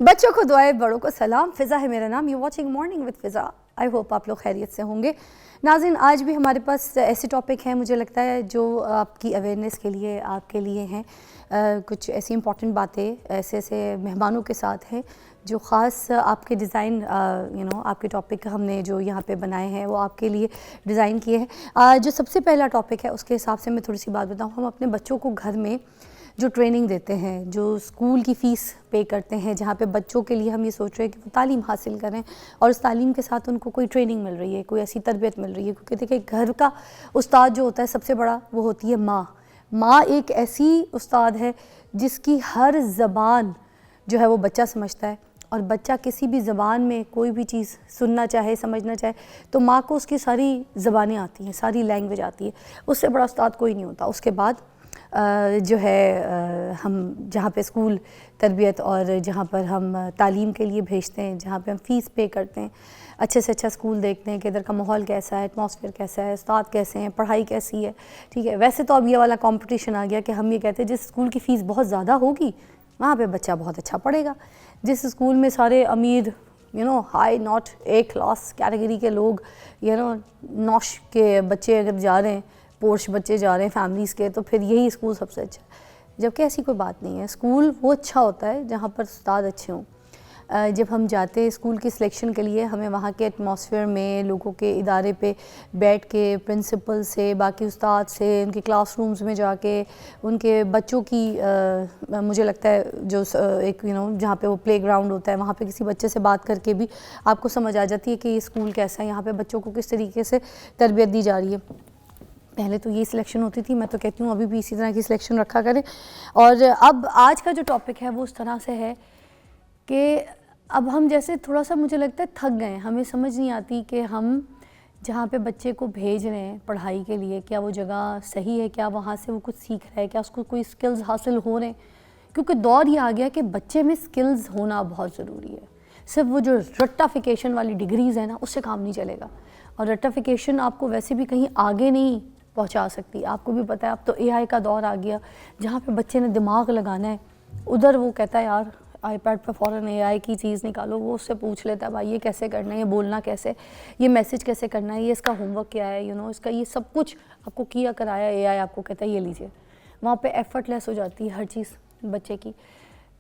बच्चों को दुआएं, बड़ों को सलाम। फ़िज़ा है मेरा नाम। You watching morning with Fiza. I hope आप लोग खैरियत से होंगे। नाज़रीन, आज भी हमारे पास ऐसे टॉपिक हैं, मुझे लगता है जो आपकी अवेयरनेस के लिए, आपके लिए हैं। कुछ ऐसी इंपॉर्टेंट बातें ऐसे ऐसे मेहमानों के साथ हैं जो ख़ास आपके डिज़ाइन आपके टॉपिक हमने जो यहाँ पे बनाए हैं वो आपके लिए डिज़ाइन किए हैं। जो सबसे पहला टॉपिक है उसके हिसाब से मैं थोड़ी सी बात बताऊँ। हम अपने बच्चों को घर में जो ट्रेनिंग देते हैं, जो स्कूल की फ़ीस पे करते हैं, जहाँ पे बच्चों के लिए हम ये सोच रहे हैं कि वो तालीम हासिल करें और उस तालीम के साथ उनको कोई ट्रेनिंग मिल रही है, कोई ऐसी तरबियत मिल रही है। क्योंकि देखिए, घर का उस्ताद जो होता है सबसे बड़ा, वो होती है माँ। माँ एक ऐसी उस्ताद है जिसकी हर ज़बान जो है वो बच्चा समझता है, और बच्चा किसी भी ज़बान में कोई भी चीज़ सुनना चाहे, समझना चाहे, तो माँ को उसकी सारी ज़बानें आती हैं, सारी लैंग्वेज आती है। उससे बड़ा उस्ताद कोई नहीं होता। उसके बाद जो है हम जहाँ पे स्कूल तरबियत और जहाँ पर हम तालीम के लिए भेजते हैं, जहाँ पे हम फ़ीस पे करते हैं, अच्छे से अच्छा स्कूल देखते हैं कि इधर का माहौल कैसा है, एटमॉस्फेयर कैसा है, उस्ताद कैसे हैं, पढ़ाई कैसी है। ठीक है, वैसे तो अब ये वाला कंपटीशन आ गया कि हम ये कहते हैं जिस स्कूल की फ़ीस बहुत ज़्यादा होगी वहाँ पे बच्चा बहुत अच्छा पढ़ेगा। जिस स्कूल में सारे अमीर high not a class category के लोग नौश के बच्चे अगर जा रहे हैं, पोर्श बच्चे जा रहे हैं फैमिलीज़ के, तो फिर यही स्कूल सबसे अच्छा है। जबकि ऐसी कोई बात नहीं है। स्कूल वो अच्छा होता है जहाँ पर उस्ताद अच्छे हों। जब हम जाते हैं स्कूल की सिलेक्शन के लिए, हमें वहाँ के एटमॉस्फेयर में, लोगों के इदारे पे बैठ के, प्रिंसिपल से, बाकी उस्ताद से, उनके क्लासरूम्स में जाके, उनके बच्चों की मुझे लगता है जो एक जहाँ पे वो प्लेग्राउंड होता है, वहाँ पे किसी बच्चे से बात करके भी आपको समझ आ जाती है कि ये स्कूल कैसा है, यहाँ पे बच्चों को किस तरीके से तरबियत दी जा रही है। पहले तो ये सिलेक्शन होती थी, मैं तो कहती हूँ अभी भी इसी तरह की सिलेक्शन रखा करें। और अब आज का जो टॉपिक है वो उस तरह से है कि अब हम जैसे थोड़ा सा मुझे लगता है थक गए हैं। हमें समझ नहीं आती कि हम जहाँ पे बच्चे को भेज रहे हैं पढ़ाई के लिए, क्या वो जगह सही है, क्या वहाँ से वो कुछ सीख रहा है, क्या उसको कोई स्किल्स हासिल हो रहे हैं। क्योंकि दौर ये आ गया कि बच्चे में स्किल्स होना बहुत ज़रूरी है। सिर्फ वो जो रट्टाफिकेशन वाली डिग्रीज़ है ना, उससे काम नहीं चलेगा। और रट्टाफिकेशन आपको वैसे भी कहीं आगे नहीं पहुंचा सकती। आपको भी पता है अब तो एआई का दौर आ गया, जहाँ पे बच्चे ने दिमाग लगाना है, उधर वो कहता है यार आईपैड पे फ़ौरन एआई की चीज़ निकालो, वो उससे पूछ लेता है भाई ये कैसे करना है, ये बोलना कैसे, ये मैसेज कैसे करना है, ये इसका होमवर्क क्या है, इसका ये सब कुछ आपको किया कराया एआई आपको कहता है ये लीजिए। वहाँ पे एफर्टलेस हो जाती है हर चीज़ बच्चे की।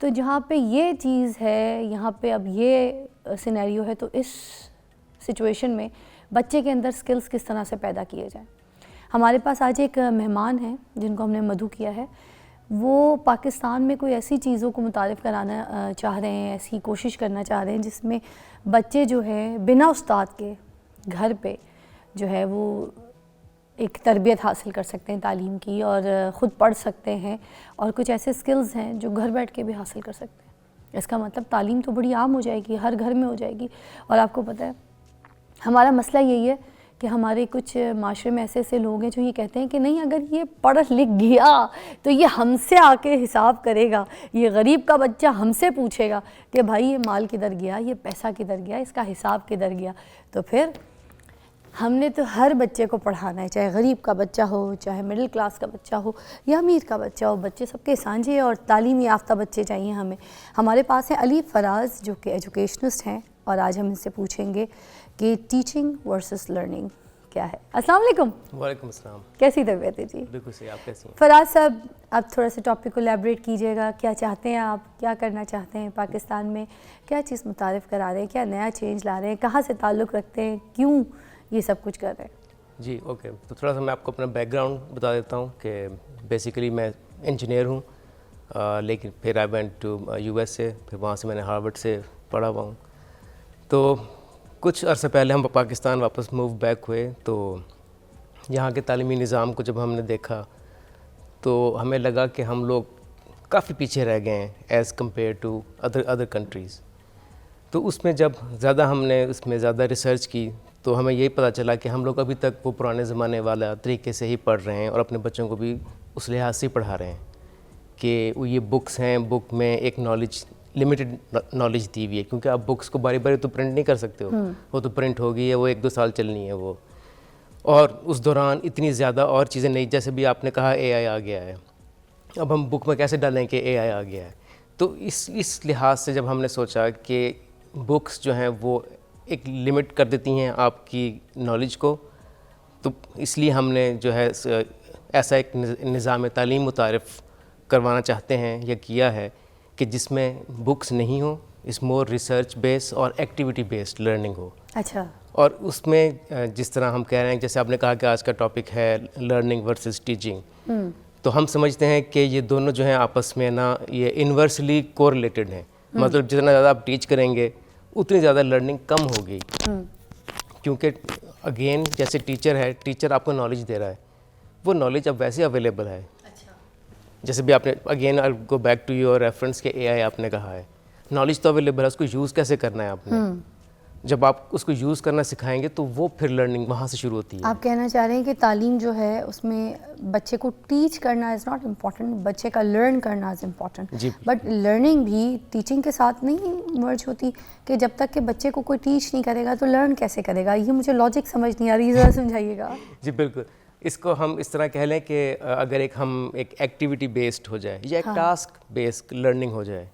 तो जहाँ पे ये चीज़ है, यहाँ पे अब ये सिनेरियो है, तो इस सिचुएशन में बच्चे के अंदर स्किल्स किस तरह से पैदा किए जाएँ। हमारे पास आज एक मेहमान हैं जिनको हमने मधु किया है। वो पाकिस्तान में कोई ऐसी चीज़ों को मुतारिफ़ कराना चाह रहे हैं, ऐसी कोशिश करना चाह रहे हैं जिसमें बच्चे जो हैं बिना उस्ताद के घर पे जो है वो एक तरबियत हासिल कर सकते हैं तालीम की, और ख़ुद पढ़ सकते हैं, और कुछ ऐसे स्किल्स हैं जो घर बैठ के भी हासिल कर सकते हैं। इसका मतलब तालीम तो बड़ी आम हो जाएगी, हर घर में हो जाएगी। और आपको पता है हमारा मसला यही है कि हमारे कुछ माशरे में ऐसे ऐसे लोग हैं जो ये कहते हैं कि नहीं, अगर ये पढ़ लिख गया तो ये हमसे आके हिसाब करेगा, ये गरीब का बच्चा हमसे पूछेगा कि भाई ये माल किधर गया, ये पैसा किधर गया, इसका हिसाब किधर गया। तो फिर हमने तो हर बच्चे को पढ़ाना है, चाहे गरीब का बच्चा हो, चाहे मिडिल क्लास का बच्चा हो या अमीर का बच्चा हो। बच्चे सबके सांझे और तालीम याफ्ता बच्चे चाहिए हमें। हमारे पास है अली फराज जो कि एजुकेशनिस्ट हैं, और आज हम इनसे पूछेंगे कि टीचिंग वर्सेस लर्निंग क्या है। अस्सलाम वालेकुम। वालेकुम अस्सलाम। कैसी तबीयत है जी? बिल्कुल सही, आप कैसी हैं? फराज साहब, आप थोड़ा सा टॉपिक को एलैबोरेट कीजिएगा। क्या चाहते हैं आप, क्या करना चाहते हैं पाकिस्तान में, क्या चीज़ मुतारिफ़ करा रहे हैं, क्या नया चेंज ला रहे हैं, कहाँ से ताल्लुक़ रखते हैं, क्यों ये सब कुछ कर रहे हैं? जी ओके, तो थोड़ा सा मैं आपको अपना बैकग्राउंड बता देता हूँ कि बेसिकली मैं इंजीनियर हूँ, लेकिन फिर आई वेंट टू यूएसए, फिर वहाँ से मैंने हार्वर्ड से पढ़ा हुआ हूँ। तो कुछ अर्से पहले हम पाकिस्तान वापस मूव बैक हुए, तो यहाँ के तालीमी निज़ाम को जब हमने देखा तो हमें लगा कि हम लोग काफ़ी पीछे रह गए हैं as compared to other countries. तो उसमें जब हमने उसमें ज़्यादा रिसर्च की तो हमें यही पता चला कि हम लोग अभी तक वो पुराने ज़माने वाला तरीके से ही पढ़ रहे हैं, और अपने बच्चों को भी उस लिहाज से ही पढ़ा रहे हैं कि वो ये बुक्स हैं, बुक में एक लिमिटेड नॉलेज दी हुई है, क्योंकि आप बुक्स को बारी बारी तो प्रिंट नहीं कर सकते हो। वो तो प्रिंट हो गई है, वो 1-2 साल चलनी है वो, और उस दौरान इतनी ज़्यादा और चीज़ें नहीं, जैसे भी आपने कहा एआई आ गया है। अब हम बुक में कैसे डालें कि एआई आ गया है? तो इस लिहाज से जब हमने सोचा कि बुक्स जो हैं वो एक लिमिट कर देती हैं आपकी नॉलेज को, तो इसलिए हमने जो है ऐसा एक निज़ाम तालीम मुतारिफ़ करवाना चाहते हैं या किया है कि जिसमें बुक्स नहीं हो, इस मोर रिसर्च बेस्ड और एक्टिविटी बेस्ड लर्निंग हो। अच्छा। और उसमें जिस तरह हम कह रहे हैं, जैसे आपने कहा कि आज का टॉपिक है लर्निंग वर्सेस टीचिंग, तो हम समझते हैं कि ये दोनों जो हैं आपस में ना ये इन्वर्सली कोरिलेटेड हैं। मतलब जितना ज़्यादा आप टीच करेंगे उतनी ज़्यादा लर्निंग कम होगी, क्योंकि अगेन जैसे टीचर है, टीचर आपको नॉलेज दे रहा है, वो नॉलेज अब वैसे अवेलेबल है। जैसे भी आपने again I go back to your reference के एआई आपने कहा है, नॉलेज तो अवेलेबल है, उसको यूज़ कैसे करना है आपने। जब आप उसको यूज़ करना सिखाएंगे तो वो फिर लर्निंग वहाँ से शुरू होती है। आप कहना चाह रहे हैं कि तालीम जो है उसमें बच्चे को टीच करना इज़ नॉट इम्पॉर्टेंट, बच्चे का लर्न करना इज़ इम्पॉर्टेंट। बट लर्निंग भी टीचिंग के साथ नहीं मर्ज होती कि जब तक कि बच्चे को कोई टीच नहीं करेगा तो लर्न कैसे करेगा। ये मुझे लॉजिक समझ नहीं आ रही, ज़रा समझाइएगा। जी बिल्कुल, इसको हम इस तरह कह लें कि अगर हम एक एक्टिविटी बेस्ड हो जाए या एक टास्क बेस्ड लर्निंग हो जाए।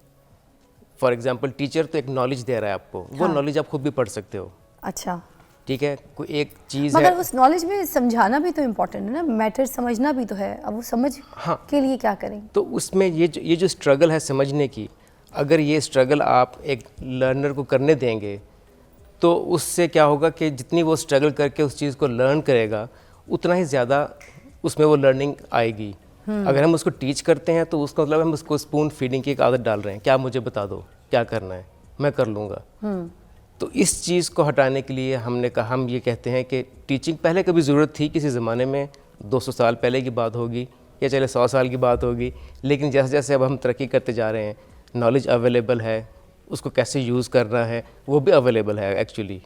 फॉर एग्जांपल टीचर तो एक नॉलेज दे रहा है आपको, वो नॉलेज आप खुद भी पढ़ सकते हो। अच्छा, ठीक है, कोई एक चीज़ है, मगर उस नॉलेज में समझाना भी तो इम्पोर्टेंट है ना, मैटर समझना भी तो है। अब वो समझ के लिए क्या करें? तो उसमें ये जो स्ट्रगल है समझने की, अगर ये स्ट्रगल आप एक लर्नर को करने देंगे तो उससे क्या होगा कि जितनी वो स्ट्रगल करके उस चीज़ को लर्न करेगा उतना ही ज़्यादा उसमें वो लर्निंग आएगी। अगर हम उसको टीच करते हैं तो उसका मतलब हम उसको स्पून फीडिंग की एक आदत डाल रहे हैं, क्या मुझे बता दो क्या करना है, मैं कर लूँगा। तो इस चीज़ को हटाने के लिए हमने कहा, हम ये कहते हैं कि टीचिंग पहले कभी ज़रूरत थी किसी ज़माने में, 200 साल पहले की बात होगी या चले 100 साल की बात होगी, लेकिन जैसे जैसे अब हम तरक्की करते जा रहे हैं, नॉलेज अवेलेबल है, उसको कैसे यूज़ करना है वो भी अवेलेबल है एक्चुअली।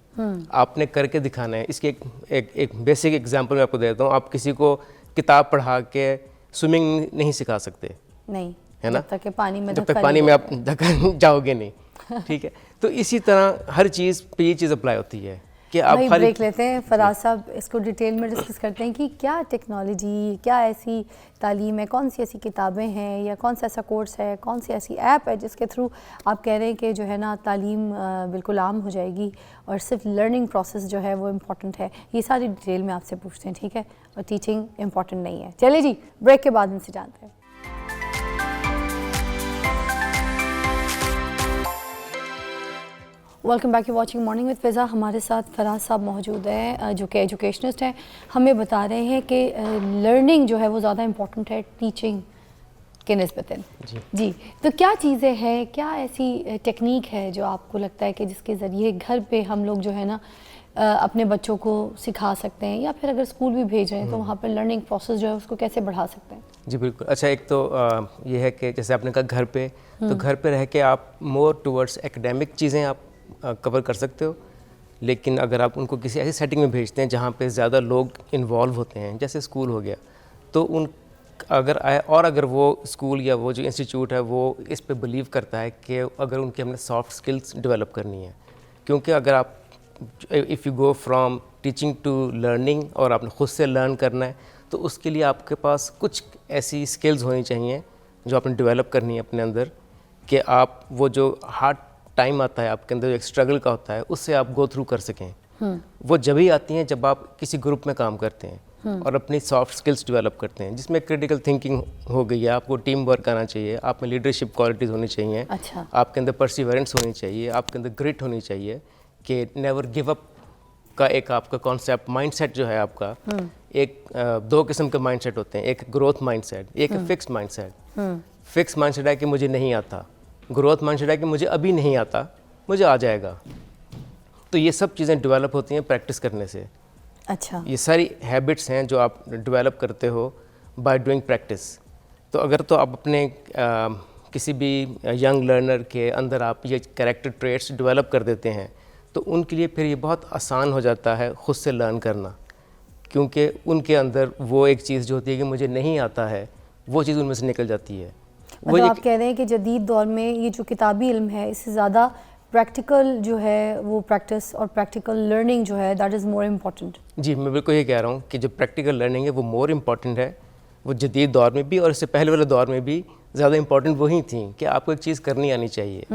आपने करके दिखाना है। इसकी एक बेसिक एग्जांपल मैं आपको देता हूँ। आप किसी को किताब पढ़ा के स्विमिंग नहीं सिखा सकते, नहीं है ना, जब तक पानी में आप धक्का जाओगे नहीं। ठीक है, तो इसी तरह हर चीज़ पे ये चीज़ अप्लाई होती है कि आप भाई ब्रेक लेते हैं। फराज साहब इसको डिटेल में डिस्कस करते हैं कि क्या टेक्नोलॉजी, क्या ऐसी तालीम है, कौन सी ऐसी किताबें हैं या कौन सा ऐसा कोर्स है, कौन सी ऐसी ऐप है जिसके थ्रू आप कह रहे हैं कि जो है ना तालीम बिल्कुल आम हो जाएगी और सिर्फ लर्निंग प्रोसेस जो है वो इम्पॉर्टेंट है। ये सारी डिटेल में आपसे पूछते हैं, ठीक है, और टीचिंग इम्पॉर्टेंट नहीं है। चलिए जी, ब्रेक के बाद इनसे जानते हैं। Welcome back, you watching morning with Fiza. हमारे साथ फराज साहब मौजूद हैं जो कि एजुकेशनिस्ट हैं। हमें बता रहे हैं कि लर्निंग जो है वो ज़्यादा इम्पॉर्टेंट है टीचिंग के निस्बतन। जी, तो क्या चीज़ें हैं, क्या ऐसी टेक्निक है जो आपको लगता है कि जिसके ज़रिए घर पे हम लोग जो है ना अपने बच्चों को सिखा सकते हैं, या फिर अगर स्कूल भी भेज रहे हैं तो वहाँ पर लर्निंग प्रोसेस जो है उसको कैसे बढ़ा सकते हैं? जी बिल्कुल। अच्छा, एक तो ये है कि जैसे आपने कहा घर पे, तो घर पे रह के आप मोर टूवर्ड्स एकेडमिक चीज़ें आप कवर कर सकते हो, लेकिन अगर आप उनको किसी ऐसी सेटिंग में भेजते हैं जहाँ पे ज़्यादा लोग इन्वॉल्व होते हैं, जैसे स्कूल हो गया, तो उन अगर वो स्कूल या वो जो इंस्टीट्यूट है वो इस पे बिलीव करता है कि अगर उनकी हमने सॉफ्ट स्किल्स डेवलप करनी है, क्योंकि अगर आप if you go from teaching to learning और आपने खुद से लर्न करना है, तो उसके लिए आपके पास कुछ ऐसी स्किल्स होनी चाहिए जो आपने डेवलप करनी है अपने अंदर, कि आप वो जो हार्ड टाइम आता है आपके अंदर, एक स्ट्रगल का होता है, उससे आप गो थ्रू कर सकें। वो जब ही आती हैं जब आप किसी ग्रुप में काम करते हैं और अपनी सॉफ्ट स्किल्स डेवलप करते हैं, जिसमें क्रिटिकल थिंकिंग हो गई है, आपको टीम वर्क आना चाहिए, आप में लीडरशिप क्वालिटीज़ होनी चाहिए। अच्छा। आपके अंदर परसिवरेंस होनी चाहिए, आपके अंदर ग्रिट होनी चाहिए कि नेवर गिव अप का एक आपका कॉन्सेप्ट, माइंडसेट जो है आपका, एक दो किस्म के माइंडसेट होते हैं, एक ग्रोथ माइंडसेट, एक फिक्स्ड माइंडसेट। फिक्स माइंडसेट है कि मुझे नहीं आता, ग्रोथ माइंडसेट है कि मुझे अभी नहीं आता, मुझे आ जाएगा। तो ये सब चीज़ें डेवलप होती हैं प्रैक्टिस करने से। अच्छा। ये सारी हैबिट्स हैं जो आप डेवलप करते हो बाय डूइंग प्रैक्टिस। तो अगर तो आप अपने किसी भी यंग लर्नर के अंदर आप ये कैरेक्टर ट्रेट्स डेवलप कर देते हैं, तो उनके लिए फिर ये बहुत आसान हो जाता है खुद से लर्न करना, क्योंकि उनके अंदर वो एक चीज़ जो होती है कि मुझे नहीं आता है, वो चीज़ उनमें से निकल जाती है। मतलब आप कह रहे हैं कि जदीद दौर में ये जो किताबी इल्म है, इससे ज़्यादा प्रैक्टिकल जो है वो प्रैक्टिस और प्रैक्टिकल लर्निंग जो है दैट इज़ मोर इम्पॉर्टेंट। जी, मैं बिल्कुल ये कह रहा हूँ कि जो प्रैक्टिकल लर्निंग है वो मोर इम्पॉर्टेंट है, वो जदीद दौर में भी और इससे पहले वाले दौर में भी ज़्यादा इंपॉर्टेंट वही थी कि आपको एक चीज़ करनी आनी चाहिए।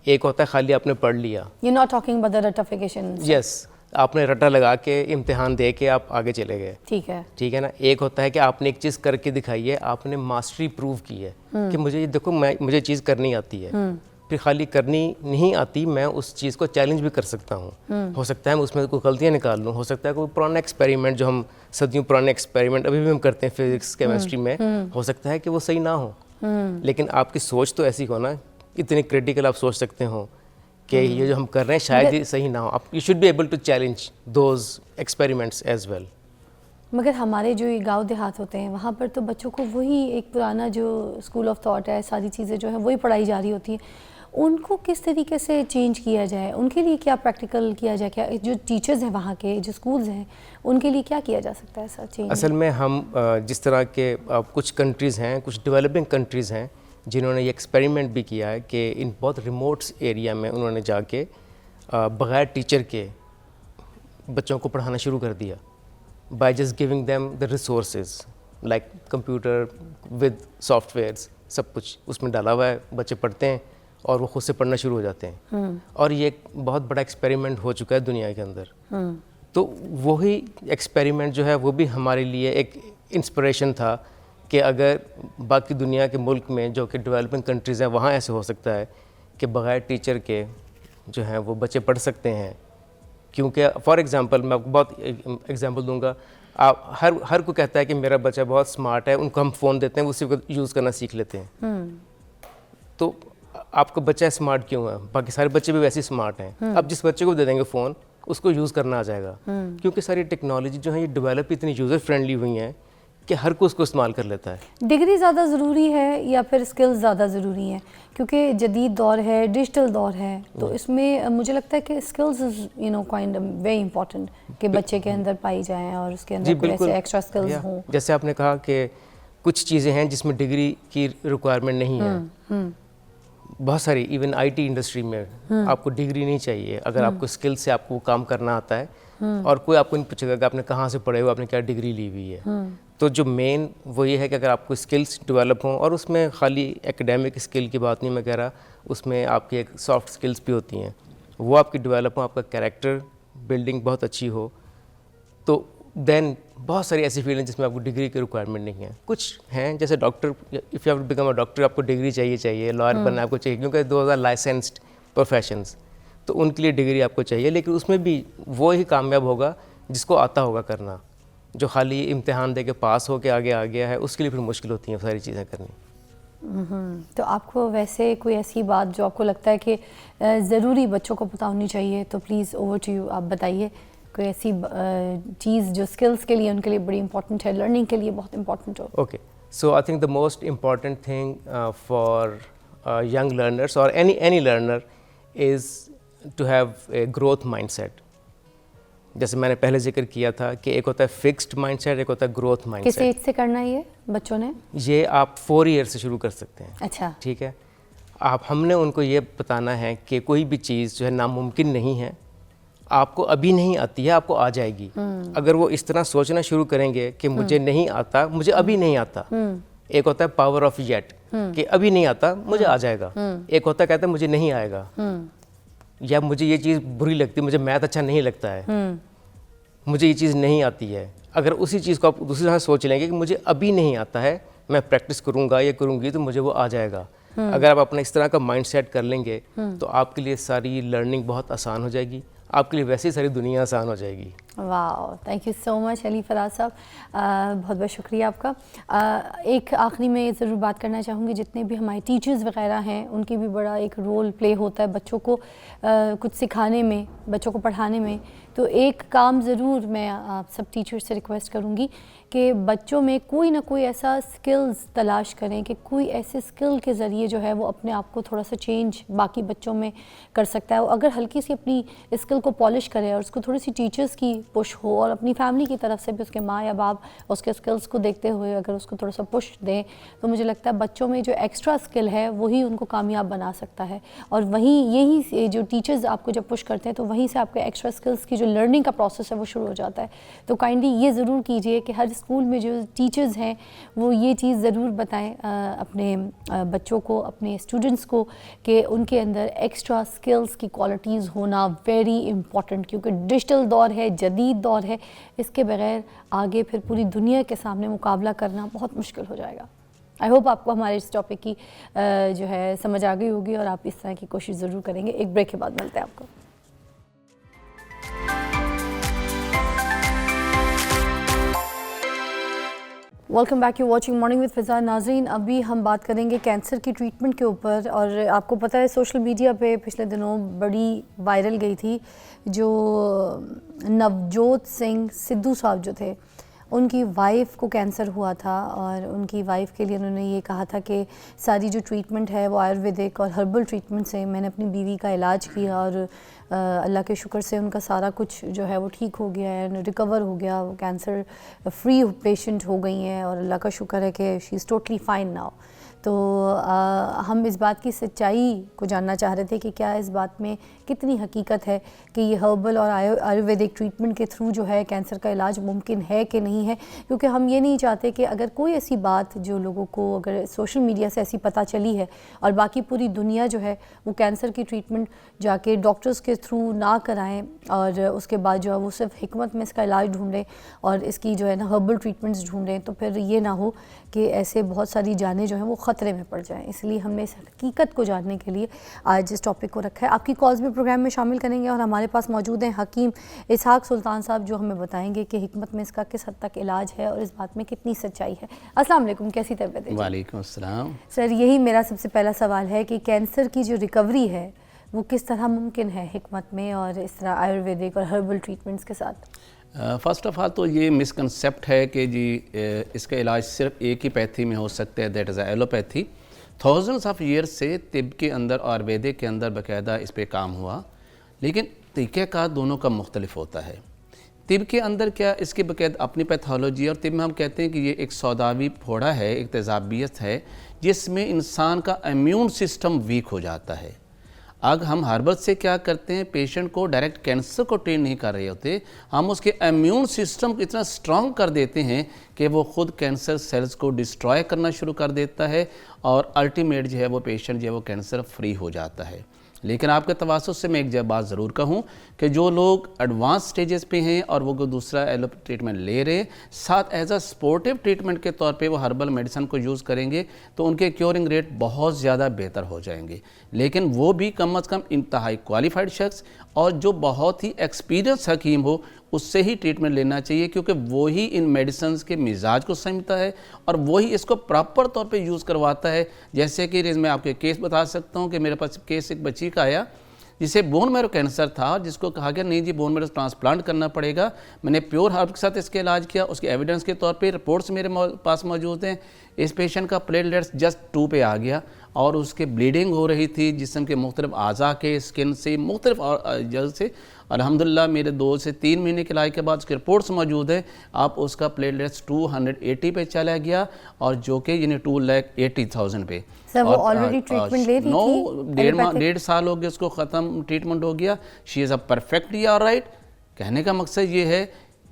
एक होता है खाली आपने पढ़ लिया, you not talking about the ratification. Yes, आपने रटा लगा के इम्तिहान दे के आप आगे चले गए, ठीक है, ठीक है ना। एक होता है कि आपने एक चीज़ करके दिखाई है, आपने मास्टरी प्रूव की है कि मुझे ये देखो मुझे चीज़ करनी आती है। फिर खाली करनी नहीं आती, मैं उस चीज़ को चैलेंज भी कर सकता हूँ। हो सकता है मैं उसमें कोई गलतियाँ निकाल लूँ, हो सकता है कोई पुराना एक्सपेरिमेंट जो हम सदियों पुराने एक्सपेरिमेंट अभी भी हम करते हैं फिजिक्स केमिस्ट्री में, हो सकता है कि वो सही ना हो, लेकिन आपकी सोच तो ऐसी हो ना, इतनी क्रिटिकल आप सोच सकते हो कि ये जो हम कर रहे हैं शायद ये सही ना हो। आप you should be able to challenge those experiments as well. मगर हमारे जो ये गांव देहात होते हैं वहाँ पर तो बच्चों को वही एक पुराना जो स्कूल ऑफ थॉट है, सारी चीज़ें जो है वही पढ़ाई जा रही होती हैं। उनको किस तरीके से चेंज किया जाए, उनके लिए क्या प्रैक्टिकल किया जाए, क्या जो टीचर्स हैं वहाँ के, जो स्कूल्स हैं, उनके लिए क्या किया जा सकता है ऐसा चेंज? असल में हम जिस तरह के कुछ कंट्रीज़ हैं, कुछ डेवलपिंग कंट्रीज़ हैं जिन्होंने ये एक्सपेरिमेंट भी किया है कि इन बहुत रिमोट एरिया में उन्होंने जाके बग़ैर टीचर के बच्चों को पढ़ाना शुरू कर दिया, by just giving them the resources like computer with softwares, सब कुछ उसमें डाला हुआ है, बच्चे पढ़ते हैं और वो खुद से पढ़ना शुरू हो जाते हैं। और ये एक बहुत बड़ा एक्सपेरिमेंट हो चुका है दुनिया के अंदर। तो वही एक्सपेरिमेंट जो है वो भी हमारे लिए एक इंस्पिरेशन था कि अगर बाकी दुनिया के मुल्क में जो कि डेवलपिंग कंट्रीज़ हैं वहाँ ऐसे हो सकता है कि बग़ैर टीचर के जो हैं वो बच्चे पढ़ सकते हैं। क्योंकि फॉर एग्ज़ाम्पल मैं आपको बहुत एग्ज़ाम्पल दूंगा, आप हर कोई कहता है कि मेरा बच्चा बहुत स्मार्ट है, उनको हम फ़ोन देते हैं वो उसी को यूज़ करना सीख लेते हैं। तो आपका बच्चा स्मार्ट क्यों है? बाकी सारे बच्चे भी वैसे स्मार्ट हैं। अब जिस बच्चे को दे देंगे फ़ोन उसको यूज़ करना आ जाएगा, क्योंकि सारी टेक्नोलॉजी जो है ये डेवलप इतनी यूज़र फ्रेंडली हुई हैं कि हर कोई उसको इस्तेमाल कर लेता है। डिग्री ज़्यादा ज़रूरी है या फिर स्किल्स ज़्यादा ज़रूरी हैं? क्योंकि जदीद दौर है, डिजिटल दौर है, तो इसमें मुझे लगता है कि skills is kind very important कि बच्चे के अंदर पाई जाएँ और उसके अंदर कोई ऐसे एक्स्ट्रा स्किल्स हों। जैसे आपने कहा कि कुछ चीज़ें हैं जिसमें डिग्री की रिक्वायरमेंट नहीं है। बहुत सारी इवन आईटी इंडस्ट्री में आपको डिग्री नहीं चाहिए, अगर आपको स्किल से आपको काम करना आता है और कोई आपको नहीं पूछेगा कि आपने कहाँ से पढ़े हो, आपने क्या डिग्री ली हुई है। तो जो मेन वो ये है कि अगर आपको स्किल्स डेवलप हों, और उसमें खाली एकेडमिक स्किल की बात नहीं मैं कह रहा, उसमें आपकी एक सॉफ्ट स्किल्स भी होती हैं, वो आपकी डेवलप हो, आपका कैरेक्टर बिल्डिंग बहुत अच्छी हो, तो देन बहुत सारी ऐसी फील्ड हैं जिसमें आपको डिग्री की रिक्वायरमेंट नहीं है। कुछ हैं जैसे doctor, if you have to become a doctor आपको डिग्री चाहिए, लॉयर बनना आपको चाहिए, क्योंकि दो आर लाइसेंस्ड प्रोफेशंस, तो उनके लिए डिग्री आपको चाहिए। लेकिन उसमें भी वो ही कामयाब होगा जिसको आता होगा करना, जो खाली इम्तिहान दे के पास हो के आगे आ गया है उसके लिए फिर मुश्किल होती हैं सारी चीज़ें करनी। तो आपको वैसे कोई ऐसी बात जो आपको लगता है कि ज़रूरी बच्चों को पता होनी चाहिए, तो प्लीज़ ओवर टू यू, आप बताइए कोई ऐसी चीज़ जो स्किल्स के लिए उनके लिए बड़ी इंपॉर्टेंट है, लर्निंग के लिए बहुत इंपॉर्टेंट हो। Okay, so I think the most important thing for young learners और any learner is to have a growth mindset. जैसे मैंने पहले जिक्र किया था कि एक होता है फिक्स्ड माइंडसेट, एक होता है ग्रोथ माइंडसेट। किस एज से करना है ये बच्चों ने? ये आप 4 ईयर से शुरू कर सकते हैं। अच्छा, ठीक है। हमने उनको ये बताना है कि कोई भी चीज़ जो है नामुमकिन नहीं है, आपको अभी नहीं आती है, आपको आ जाएगी। अगर वो इस तरह सोचना शुरू करेंगे कि मुझे नहीं आता, मुझे अभी नहीं आता। एक होता है पावर ऑफ येट कि अभी नहीं आता, मुझे आ जाएगा। एक होता है कहता है मुझे नहीं आएगा, या मुझे ये चीज़ बुरी लगती है, मुझे मैथ अच्छा नहीं लगता है, मुझे ये चीज़ नहीं आती है। अगर उसी चीज़ को आप दूसरी तरह सोच लेंगे कि मुझे अभी नहीं आता है, मैं प्रैक्टिस करूँगा या करूँगी तो मुझे वो आ जाएगा। अगर आप अपना इस तरह का माइंड सेट कर लेंगे तो आपके लिए सारी लर्निंग बहुत आसान हो जाएगी, आपके लिए वैसे ही सारी दुनिया आसान हो जाएगी। वाह, thank you so much Ali Faraz साहब, बहुत बहुत शुक्रिया आपका। एक आखिरी में ज़रूर बात करना चाहूँगी, जितने भी हमारे टीचर्स वगैरह हैं उनकी भी बड़ा एक रोल प्ले होता है बच्चों को कुछ सिखाने में, बच्चों को पढ़ाने में। तो एक काम ज़रूर मैं आप सब टीचर्स से रिक्वेस्ट करूँगी कि बच्चों में कोई ना कोई ऐसा स्किल्स तलाश करें कि कोई ऐसे स्किल के ज़रिए जो है वो अपने आप को थोड़ा सा चेंज बाकी बच्चों में कर सकता है। अगर हल्की सी अपनी स्किल को पॉलिश करे और उसको थोड़ी सी टीचर्स की पुश हो और अपनी फैमिली की तरफ से भी उसके माँ या बाप उसके स्किल्स को देखते हुए अगर उसको थोड़ा सा पुश दें, तो मुझे लगता है बच्चों में जो एक्स्ट्रा स्किल है वही उनको कामयाब बना सकता है। और वहीं यही जो टीचर्स आपको जब पुश करते हैं तो वहीं से आपके एक्स्ट्रा स्किल्स की जो जो लर्निंग का प्रोसेस है वो शुरू हो जाता है। तो काइंडली ये ज़रूर कीजिए कि हर स्कूल में जो टीचर्स हैं वो ये चीज़ ज़रूर बताएं अपने बच्चों को, अपने स्टूडेंट्स को, कि उनके अंदर एक्स्ट्रा स्किल्स की क्वालिटीज़ होना वेरी इंपॉर्टेंट, क्योंकि डिजिटल दौर है, जदीद दौर है, इसके बगैर आगे फिर पूरी दुनिया के सामने मुकाबला करना बहुत मुश्किल हो जाएगा। आई होप आपको हमारे इस टॉपिक की जो है समझ आ गई होगी और आप इस तरह की कोशिश ज़रूर करेंगे। एक ब्रेक के बाद मिलते हैं आपको। Welcome back, you watching morning with Fiza. नाज़रीन, अभी हम बात करेंगे कैंसर की ट्रीटमेंट के ऊपर। और आपको पता है सोशल मीडिया पे पिछले दिनों बड़ी वायरल गई थी जो नवजोत सिंह सिद्धू साहब जो थे, उनकी वाइफ को कैंसर हुआ था और उनकी वाइफ के लिए उन्होंने ये कहा था कि सारी जो ट्रीटमेंट है वो आयुर्वेदिक और हर्बल ट्रीटमेंट से मैंने अपनी बीवी का इलाज किया और अल्लाह के शुक्र से उनका सारा कुछ जो है वो ठीक हो गया है, रिकवर हो गया, वो कैंसर फ्री पेशेंट हो गई हैं और अल्लाह का शुक्र है कि she is totally fine now. तो हम इस बात की सच्चाई को जानना चाह रहे थे कि क्या इस बात में कितनी हकीकत है कि ये हर्बल और आयुर्वेदिक ट्रीटमेंट के थ्रू जो है कैंसर का इलाज मुमकिन है कि नहीं है। क्योंकि हम ये नहीं चाहते कि अगर कोई ऐसी बात जो लोगों को अगर सोशल मीडिया से ऐसी पता चली है और बाकी पूरी दुनिया जो है वो कैंसर की ट्रीटमेंट जाके डॉक्टर्स के थ्रू ना कराएं और उसके बाद जो है वो सिर्फ हिकमत में इसका इलाज ढूंढें और इसकी जो है ना हर्बल ट्रीटमेंट्स ढूंढें, तो फिर ये ना हो कि ऐसे बहुत सारी जानें जो हैं वो ख़तरे में पड़ जाएं। इसलिए हमने इस हकीकत को जानने के लिए आज इस टॉपिक को रखा है। आपकी कॉल्स भी प्रोग्राम में शामिल करेंगे और हमारे पास मौजूद हैं हकीम इसहाक सुल्तान साहब जो हमें बताएंगे कि हिकमत में इसका किस हद तक इलाज है और इस बात में कितनी सच्चाई है। अस्सलाम वालेकुम, कैसी तबीयत है? वालेकुम अस्सलाम। सर, यही मेरा सबसे पहला सवाल है कि कैंसर की जो रिकवरी है वो किस तरह मुमकिन है हिकमत में और इस तरह आयुर्वेदिक और हर्बल ट्रीटमेंट्स के साथ? फ़र्स्ट ऑफ़ ऑल तो ये मिसकंसेप्ट है कि जी इसका इलाज सिर्फ एक ही पैथी में हो सकता है, that is allopathy. Thousands of years से तिब के अंदर और आयुर्वेदिक के अंदर बाकायदा इस पर काम हुआ, लेकिन तरीक़ाकार दोनों का मुख्तलिफ होता है। तिब के अंदर क्या इसकी बाकायदा अपनी पैथोलॉजी, और तिब में हम कहते हैं कि ये एक सौदावी फोड़ा है, एक तेज़ाबियत है जिसमें इंसान का इम्यून सिस्टम वीक हो जाता है। अब हम हर्बल से क्या करते हैं, पेशेंट को डायरेक्ट कैंसर को ट्रीट नहीं कर रहे होते, हम उसके इम्यून सिस्टम को इतना स्ट्रॉन्ग कर देते हैं कि वो खुद कैंसर सेल्स को डिस्ट्रॉय करना शुरू कर देता है और अल्टीमेट जो है वो पेशेंट जो है वो कैंसर फ्री हो जाता है। लेकिन आपके तवासुत से मैं एक बात ज़रूर कहूँ कि जो लोग एडवांस स्टेजेस पे हैं और वो दूसरा एलोपैथी ट्रीटमेंट ले रहे हैं, साथ एज अ स्पोर्टिव ट्रीटमेंट के तौर पे वो हर्बल मेडिसिन को यूज़ करेंगे तो उनके क्योरिंग रेट बहुत ज़्यादा बेहतर हो जाएंगे। लेकिन वो भी कम अज़ कम इंतहाई क्वालिफाइड शख्स और जो बहुत ही एक्सपीरियंस हकीम हो उससे ही ट्रीटमेंट लेना चाहिए, क्योंकि वो ही इन मेडिसिन के मिजाज को समझता है और वही इसको प्रॉपर तौर पे यूज़ करवाता है। जैसे कि मैं आपके केस बता सकता हूँ कि मेरे पास केस एक बच्ची का आया जिसे बोन मैरो कैंसर था, जिसको कहा गया नहीं जी बोन मैरो ट्रांसप्लांट करना पड़ेगा। मैंने प्योर हर्ब के साथ इसका इलाज किया, उसके एविडेंस के तौर पे रिपोर्ट्स मेरे पास मौजूद हैं। इस पेशेंट का प्लेटलेट्स जस्ट 2 पे आ गया और उसके ब्लीडिंग हो रही थी जिस्म के मुख्तलिफ आज़ा के, स्किन से, मुख्तलिफ जगह से। अल्हम्दुलिल्लाह मेरे 2 से 3 महीने के इलाज के बाद उसकी रिपोर्ट्स मौजूद है। आप उसका प्लेटलेट्स 280 पे चला गया और जो कि यानी 2,80,000 पे। सर वो ऑलरेडी ट्रीटमेंट ले रही थी? 1.5 साल हो गया उसको ख़त्म, ट्रीटमेंट हो गया। She is a perfectly alright. कहने का मकसद ये है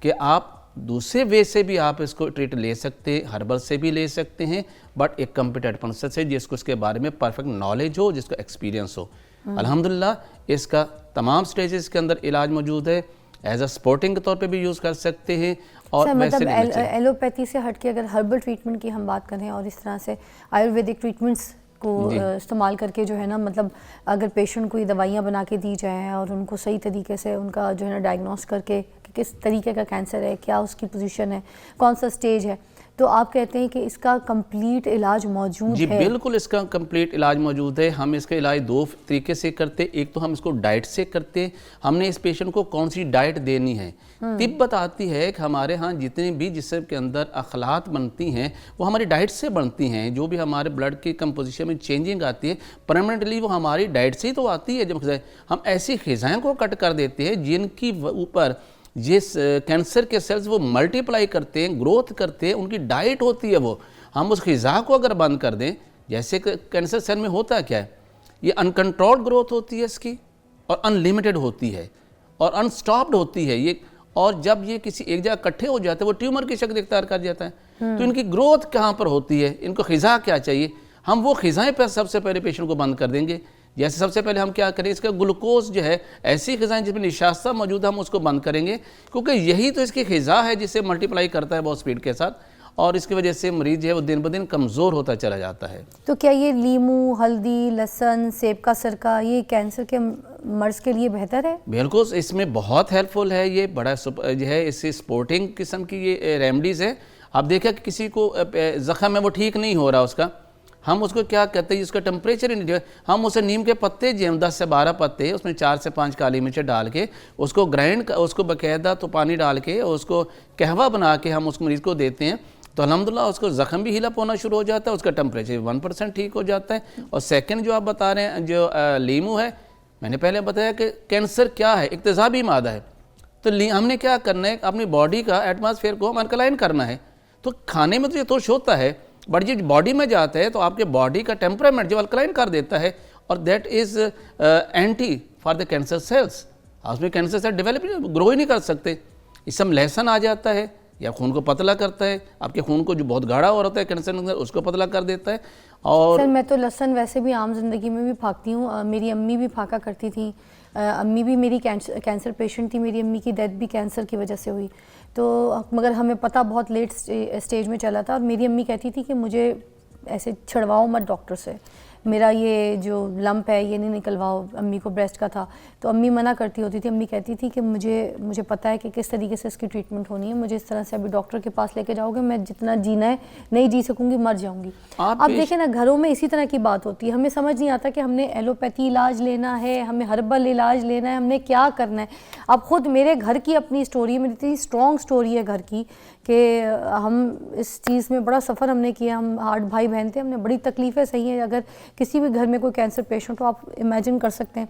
कि आप दूसरे वे से भी आप इसको ट्रीट ले सकते हैं, हर्बल से भी ले सकते हैं, बट एक कंप्यूटर पर्सन से जिसको इसके बारे में परफेक्ट नॉलेज हो, जिसको एक्सपीरियंस हो। अल्हम्दुलिल्लाह इसका तमाम स्टेजेस के अंदर इलाज मौजूद है। एज अ सपोर्टिंग के तौर पे भी यूज़ कर सकते हैं और वैसे मतलब एलोपैथी से हट के अगर हर्बल ट्रीटमेंट की हम बात करें और इस तरह से आयुर्वेदिक ट्रीटमेंट्स को इस्तेमाल करके जो है ना, मतलब अगर पेशेंट को ये दवाइयाँ बना के दी जाएँ और उनको सही तरीके से उनका जो है ना डायग्नोस करके कि किस तरीके का कैंसर है, क्या उसकी पोजीशन है, कौन सा स्टेज है, तो आप कहते हैं कि इसका कंप्लीट इलाज मौजूद है? जी बिल्कुल, इसका कंप्लीट इलाज मौजूद है। हम इसका इलाज 2 तरीके से करते हैं। एक तो हम इसको डाइट से करते हैं, हमने इस पेशेंट को कौन सी डाइट देनी है। तिब बताती है कि हमारे यहाँ जितने भी जिस्म के अंदर अखलात बनती हैं वो हमारी डाइट से बनती हैं। जो भी हमारे ब्लड की कंपोजिशन में चेंजिंग आती है परमानेंटली वो हमारी डाइट से ही तो आती है। जब हम ऐसी ग़िज़ाएँ को कट कर देते हैं जिनकी ऊपर जिस कैंसर के सेल्स वो मल्टीप्लाई करते हैं, ग्रोथ करते हैं, उनकी डाइट होती है वो, हम उस ग़िज़ा को अगर बंद कर दें, जैसे कैंसर सेल में होता क्या है, ये अनकंट्रोल्ड ग्रोथ होती है इसकी और अनलिमिटेड होती है। और अनस्टॉप्ड होती है ये, और जब ये किसी एक जगह इकट्ठे हो जाते हैं वो ट्यूमर की शक्ल इख्तियार कर जाता है। तो इनकी ग्रोथ कहाँ पर होती है, इनको ख़िज़ा क्या चाहिए, हम वो ख़िज़ाएँ पर सबसे पहले पेशेंट को बंद कर देंगे। जैसे सबसे पहले हम क्या करें, इसका ग्लूकोज जो है, ऐसी ग़िज़ाएँ जिसमें निशास्ता मौजूद है हम उसको बंद करेंगे, क्योंकि यही तो इसकी ग़िज़ा है जिससे मल्टीप्लाई करता है बहुत स्पीड के साथ, और इसकी वजह से मरीज़ जो है वो दिन ब दिन कमज़ोर होता चला जाता है। तो क्या ये लीमू, हल्दी, लहसुन, सेब का सिरका ये कैंसर के मर्ज़ के लिए बेहतर है? बिल्कुल, इसमें बहुत हेल्पफुल है, ये बड़ा जो है इससे स्पोर्टिंग किस्म की ये रेमडीज़ है। आप देखा कि किसी को ज़ख़म है वो ठीक नहीं हो रहा उसका, हम उसको क्या कहते हैं, उसका टेम्परेचर ही नहीं, हम उसे नीम के पत्ते जो 10 से 12 पत्ते उसमें 4 से 5 काली मिर्च डाल के उसको ग्राइंड, उसको बाकायदा तो पानी डाल के उसको कहवा बना के हम उस मरीज़ को देते हैं, तो अल्हम्दुलिल्लाह उसको ज़ख़म भी हील अप होना शुरू हो जाता है, उसका टेम्परेचर 1% ठीक हो जाता है। और सेकंड जो आप बता रहे हैं जो लीमू है, मैंने पहले बताया कि कैंसर क्या है, इक्तिज़ाबी मादा है, तो हमने क्या करना है, अपनी बॉडी का एटमॉस्फेयर को हम अल्कलाइन करना है। तो खाने में तो ये तोश होता है, बट ये बॉडी में जाता है तो आपके बॉडी का टेम्परामेंट जो अल्कलाइन कर देता है, और that is anti for the cancer cells. उसमें कैंसर सेल डेवलप ग्रो ही नहीं कर सकते। इसमें लहसुन आ जाता है, या खून को पतला करता है, आपके खून को जो बहुत गाढ़ा हो रहा है कैंसर अंदर उसको पतला कर देता है। और सर मैं तो लहसुन वैसे भी आम ज़िंदगी में भी फाँकती हूँ, मेरी अम्मी भी फाँका करती थी, अम्मी भी मेरी कैंसर पेशेंट थी, मेरी अम्मी की डेथ भी कैंसर की वजह से हुई, तो मगर हमें पता बहुत लेट स्टेज में चला था, और मेरी अम्मी कहती थी कि मुझे ऐसे छिड़वाओ मत डॉक्टर से, मेरा ये जो लंप है ये नहीं निकलवाओ, अम्मी को ब्रेस्ट का था, तो अम्मी मना करती होती थी। अम्मी कहती थी कि मुझे पता है कि किस तरीके से इसकी ट्रीटमेंट होनी है, मुझे इस तरह से अभी डॉक्टर के पास लेके जाओगे, मैं जितना जीना है नहीं जी सकूंगी, मर जाऊंगी। अब देखें ना, घरों में इसी तरह की बात होती है, हमें समझ नहीं आता कि हमने एलोपैथी इलाज लेना है, हमें हर्बल इलाज लेना है, हमने क्या करना है। अब खुद मेरे घर की अपनी स्टोरी, मेरी इतनी स्ट्रॉन्ग स्टोरी है घर की कि हम इस चीज़ में बड़ा सफ़र हमने किया, हम 8 भाई बहन थे, हमने बड़ी तकलीफ़ें सही हैं। अगर किसी भी घर में कोई कैंसर पेशेंट हो, आप इमेजिन कर सकते हैं,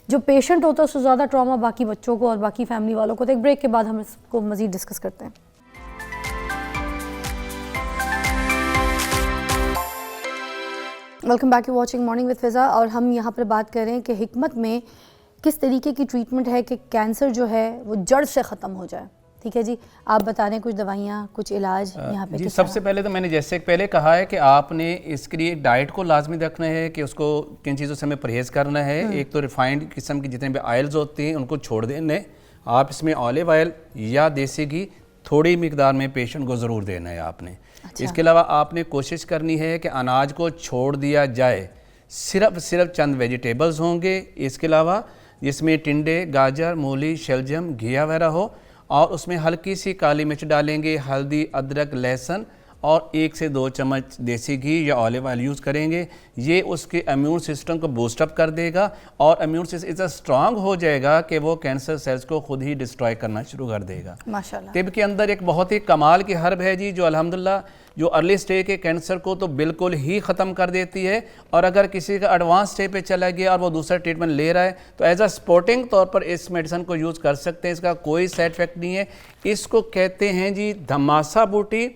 जो पेशेंट होता है उससे ज़्यादा ट्रॉमा बाकी बच्चों को और बाकी फैमिली वालों को। तो एक ब्रेक के बाद हम इसको मज़ीद डिस्कस करते हैं। Welcome back to watching morning with Fiza, और हम यहाँ पर बात कर रहे हैं कि हिकमत में किस तरीके की ट्रीटमेंट है कि कैंसर जो है वो जड़ से ख़त्म हो जाए। ठीक है जी, आप बता रहे हैं कुछ दवाइयाँ, कुछ इलाज यहाँ पे। जी, सबसे पहले तो मैंने जैसे पहले कहा है कि आपने इसके लिए डाइट को लाजमी रखना है कि उसको किन चीज़ों से हमें परहेज़ करना है। एक तो रिफाइंड किस्म की जितने भी ऑयल्स होते हैं उनको छोड़ देने, आप इसमें ऑलिव ऑयल या देसी घी थोड़ी मिकदार में पेशेंट को ज़रूर देना है आपने। अच्छा। इसके अलावा आपने कोशिश करनी है कि अनाज को छोड़ दिया जाए, सिर्फ चंद वेजिटेबल्स होंगे, इसके अलावा जिसमें टिंडे, गाजर, मूली, शलजम, घिया वगैरह हो, और उसमें हल्की सी काली मिर्च डालेंगे, हल्दी, अदरक, लहसुन, और 1 से 2 चम्मच देसी घी या ऑलिव ऑयल यूज़ करेंगे। ये उसके इम्यून सिस्टम को बूस्टअप कर देगा, और इम्यून सिस्टम इतना स्ट्रांग हो जाएगा कि वो कैंसर सेल्स को खुद ही डिस्ट्रॉय करना शुरू कर देगा। माशाल्लाह। तिब के अंदर एक बहुत ही कमाल की हर्ब है जी, जो अल्हम्दुलिल्लाह जो अर्ली स्टेज के कैंसर को तो बिल्कुल ही ख़त्म कर देती है, और अगर किसी का एडवांस स्टेज पे चला गया और वो दूसरा ट्रीटमेंट ले रहा है तो एज अ सपोर्टिंग तौर पर इस मेडिसिन को यूज़ कर सकते हैं। इसका कोई साइड इफेक्ट नहीं है। इसको कहते हैं जी धमासा बूटी।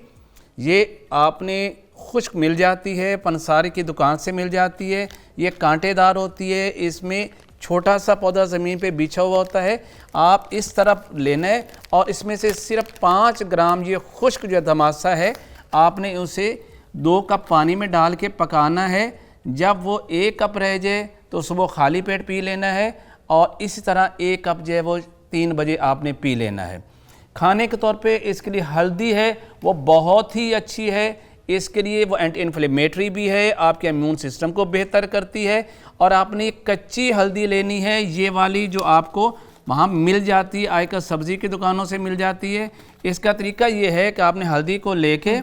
ये आपने खुश्क मिल जाती है, पंसारी की दुकान से मिल जाती है। ये कांटेदार होती है, इसमें छोटा सा पौधा ज़मीन पे बिछा हुआ होता है। आप इस तरफ लेना है, और इसमें से सिर्फ 5 ग्राम ये खुश्क जो धमासा है, आपने उसे 2 कप पानी में डाल के पकाना है। जब वो 1 कप रह जाए तो सुबह खाली पेट पी लेना है, और इसी तरह 1 कप जो है वो 3 बजे आपने पी लेना है। खाने के तौर पे इसके लिए हल्दी है वो बहुत ही अच्छी है, इसके लिए वो एंटी इन्फ्लेमेटरी भी है, आपके इम्यून सिस्टम को बेहतर करती है। और आपने कच्ची हल्दी लेनी है, ये वाली जो आपको वहाँ मिल जाती है, आजकल सब्ज़ी की दुकानों से मिल जाती है। इसका तरीका ये है कि आपने हल्दी को लेके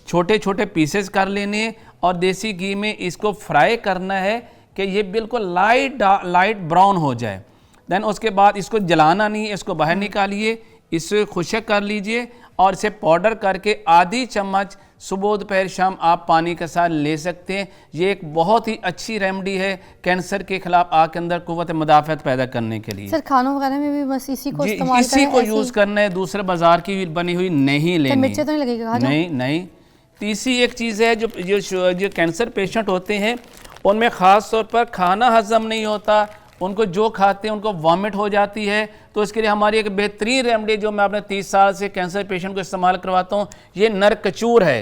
छोटे छोटे पीसेस कर लेने, और देसी घी में इसको फ्राई करना है कि ये बिल्कुल लाइट ब्राउन हो जाए। देन उसके बाद इसको जलाना नहीं है, इसको बाहर निकालिए, इसे खुशक कर लीजिए, और इसे पाउडर करके आधी चम्मच सुबह दोपहर शाम आप पानी के साथ ले सकते हैं। ये एक बहुत ही अच्छी रेमेडी है कैंसर के खिलाफ आपके अंदर कुव्वत मुदाफ़त पैदा करने के लिए। सर खानों वगैरह में भी बस इसी को इस्तेमाल इसी को यूज़ करना है, दूसरे बाजार की बनी हुई नहीं लेनी। मिर्चें तो नहीं लगेगा? नहीं। तीसरी एक चीज़ है जो कैंसर पेशेंट होते हैं उनमें ख़ास तौर पर खाना हज़म नहीं होता, उनको जो खाते हैं उनको वॉमिट हो जाती है। तो इसके लिए हमारी एक बेहतरीन रेमेडी जो मैं अपने 30 साल से कैंसर पेशेंट को इस्तेमाल करवाता हूँ, ये नर कचूर है।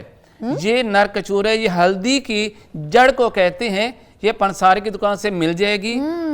ये नर कचूर है, ये हल्दी की जड़ को कहते हैं। ये पंसार की दुकान से मिल जाएगी।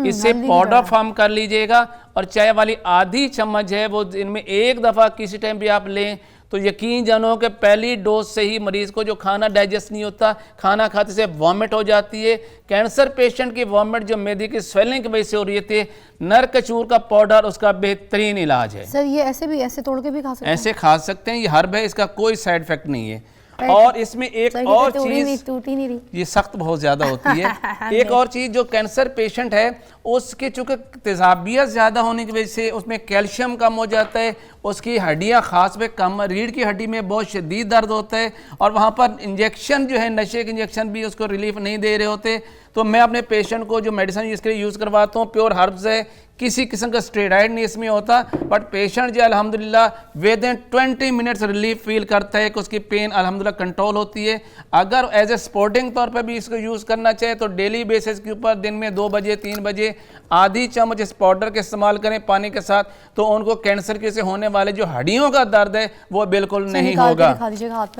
इससे पाउडर फॉर्म कर लीजिएगा और चाय वाली आधी चम्मच है वो दिन में एक दफ़ा किसी टाइम भी आप लें तो यकीन जानो कि पहली डोज से ही मरीज़ को जो खाना डाइजेस्ट नहीं होता, खाना खाते से वॉमिट हो जाती है। कैंसर पेशेंट की वॉमिट जो मैदे की स्वेलिंग की वजह से हो रही थी, नर कचूर का पाउडर उसका बेहतरीन इलाज है। सर ये ऐसे तोड़ के भी खा सकते हैं? ऐसे खा सकते हैं, ये हर्ब है, इसका कोई साइड इफेक्ट नहीं है। और इसमें एक और चीज, टूटी नहीं रही, ये सख्त बहुत ज्यादा होती है। एक और चीज, जो कैंसर पेशेंट है उसके चूंकि तेजाबियत ज्यादा होने की वजह से उसमें कैल्शियम कम हो जाता है, उसकी हड्डियां खास पे कम, रीढ़ की हड्डी में बहुत शदीद दर्द होता है और वहाँ पर इंजेक्शन जो है, नशे के इंजेक्शन भी उसको रिलीफ नहीं दे रहे होते। तो मैं अपने पेशेंट को जो मेडिसिन इसके लिए यूज़ करवाता हूँ प्योर हर्ब्स है, किसी किस्म का स्टेरॉइड नहीं इसमें होता, बट पेशेंट जो अल्हम्दुलिल्लाह with in 20 minutes relief feel करता है कि उसकी पेन अल्हम्दुलिल्लाह कंट्रोल होती है। अगर एज ए स्पोर्टिंग तौर पर भी इसको यूज़ करना चाहे तो डेली बेसिस के ऊपर दिन में 2 बजे 3 बजे आधी चम्मच इस पाउडर का इस्तेमाल करें पानी के साथ, तो उनको कैंसर के से होने वाले जो हड्डियों का दर्द है वो बिल्कुल नहीं होगा।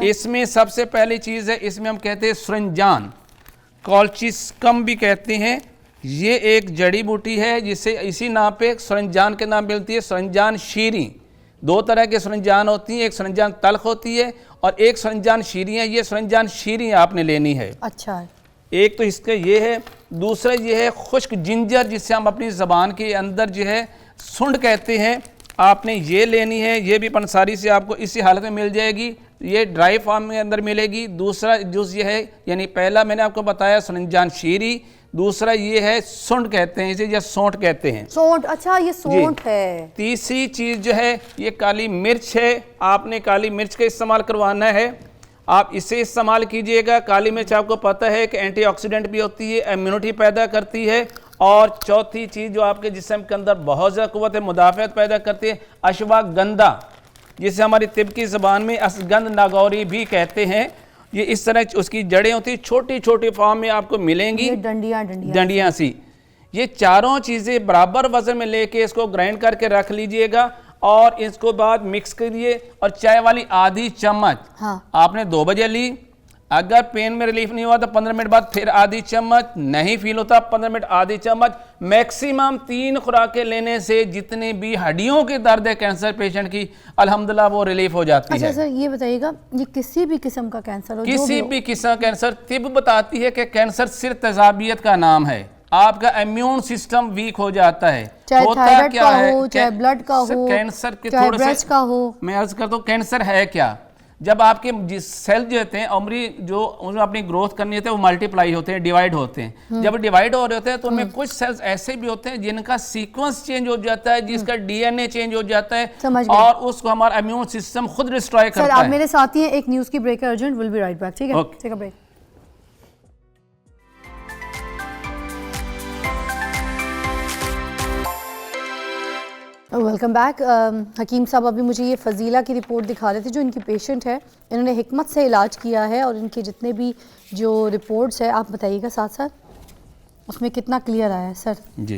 इसमें सबसे पहली चीज़ है, इसमें हम कहते हैं सुरंजान, कॉल्चिस्कम भी कहते हैं। ये एक जड़ी बूटी है जिससे इसी नाम पे सुरंजान के नाम मिलती है, सुरंजान शीरी। 2 तरह के सुरंजान होती हैं, एक सुरंजान तल्ख होती है और एक सुरंजान शीरी है। ये सुरंजान शीरी आपने लेनी है। अच्छा, एक तो इसका ये है, दूसरा ये है खुश्क जिंजर, जिससे हम अपनी ज़बान के अंदर जो है सुंड कहते हैं, आपने ये लेनी है। ये भी पंसारी से आपको इसी हालत में मिल जाएगी, ये ड्राई फॉर्म में अंदर मिलेगी। दूसरा जूस ये है, यानी पहला मैंने आपको बताया सुरंजान शीरी, दूसरा ये है सुंड कहते हैं इसे, या सोंठ कहते हैं। सोंठ, अच्छा ये सोंठ है। तीसरी चीज़ जो है ये काली मिर्च है, आपने काली मिर्च का इस्तेमाल करवाना है, आप इसे इस्तेमाल कीजिएगा। काली मिर्च आपको पता है कि एंटीऑक्सीडेंट भी होती है, इम्यूनिटी पैदा करती है। और चौथी चीज़ जो आपके जिस्म के अंदर बहुत ज़्यादा क़ुव्वत मुदाफ़अत पैदा करती है, अश्वगंधा, जिसे हमारी तिब की ज़बान में असगंध नागौरी भी कहते हैं। ये इस तरह उसकी जड़ें होती है, छोटी छोटी फॉर्म में आपको मिलेंगी, डंडियाँ सी। ये चारों चीज़ें बराबर वजन में लेके इसको ग्राइंड करके रख लीजिएगा और इसको बाद मिक्स करिए। और चाय वाली आधी चम्मच आपने 2 बजे ली, अगर पेन में रिलीफ नहीं हुआ तो 15 मिनट बाद फिर आधी चम्मच, नहीं फील होता 15 मिनट आधी चम्मच। मैक्सिमम 3 खुराकें लेने से जितने भी हड्डियों के दर्द है कैंसर पेशेंट की, अल्हम्दुलिल्लाह वो रिलीफ हो जाती है। अच्छा सर ये बताइएगा, ये किसी भी किस्म का कैंसर हो, किसी भी किस्म का कैंसर, तिब बताती है कि कैंसर सिर्फ तेजाबियत का नाम है, आपका इम्यून सिस्टम वीक हो जाता है। चाहे थायराइड का हो, चाहे ब्लड का हो, कैंसर के चाहे थोड़े ब्रेस्ट का हो। मैं अर्ज करता हूँ कैंसर है क्या, जब आपके जिस सेल जो होते हैं उम्री जो उन्हें अपनी ग्रोथ करनी होती है वो मल्टीप्लाई होते हैं, डिवाइड होते हैं। जब डिवाइड हो रहे होते हैं तो उनमें कुछ सेल्स ऐसे भी होते हैं जिनका सीक्वेंस चेंज हो जाता है, जिसका डीएनए चेंज हो जाता है और उसको हमारा इम्यून सिस्टम खुद डिस्ट्रॉय करता है। सर आप मेरे साथ ही हैं, एक न्यूज़ की ब्रेक है urgent, will be right back, ठीक है? Take a break. Welcome back. Hakeem साहब अभी मुझे ये फ़जीला की रिपोर्ट दिखा रहे थे, जो इनकी पेशेंट है, इन्होंने हिकमत से इलाज किया है और इनके जितने भी जो रिपोर्ट्स है आप बताइएगा साथ साथ उसमें कितना क्लियर आया है सर। जी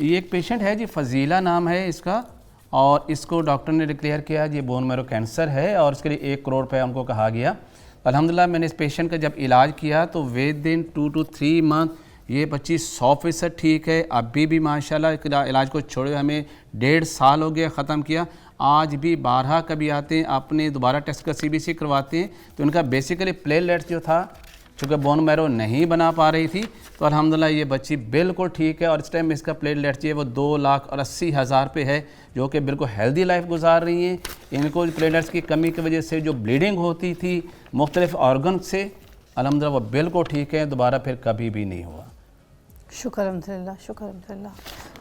ये एक पेशेंट है जी, फ़जीला नाम है इसका, और इसको डॉक्टर ने डिक्लेयर किया ये बोन मैरो कैंसर है और इसके लिए 1 करोड़ रुपये उनको कहा गया। अल्हम्दुलिल्लाह मैंने इस पेशेंट का जब इलाज किया तो विद इन 2 to 3 मंथ ये 25-100% ठीक है। अभी भी माशाल्लाह इलाज को छोड़े हमें 1.5 साल हो गया, ख़त्म किया। आज भी 12 कभी आते हैं, अपने दोबारा टेस्ट का CBC करवाते हैं तो इनका बेसिकली प्लेटलेट्स जो था, चूँकि बोन मैरो नहीं बना पा रही थी, तो अल्हम्दुलिल्लाह ये बच्ची बिल्कुल ठीक है। और इस टाइम इसका प्लेटलेट्स जो है वो 2,80,000 पे है, जो कि बिल्कुल हेल्दी लाइफ गुजार रही हैं। इनको प्लेटलेट्स की कमी की वजह से जो ब्लीडिंग होती थी मुख्तलिफ ऑर्गन से, अल्हम्दुलिल्लाह वो बिल्कुल ठीक है, दोबारा फिर कभी भी नहीं हुआ। शुक्र अल्हम्दुलिल्लाह, शुक्र अल्हम्दुलिल्लाह।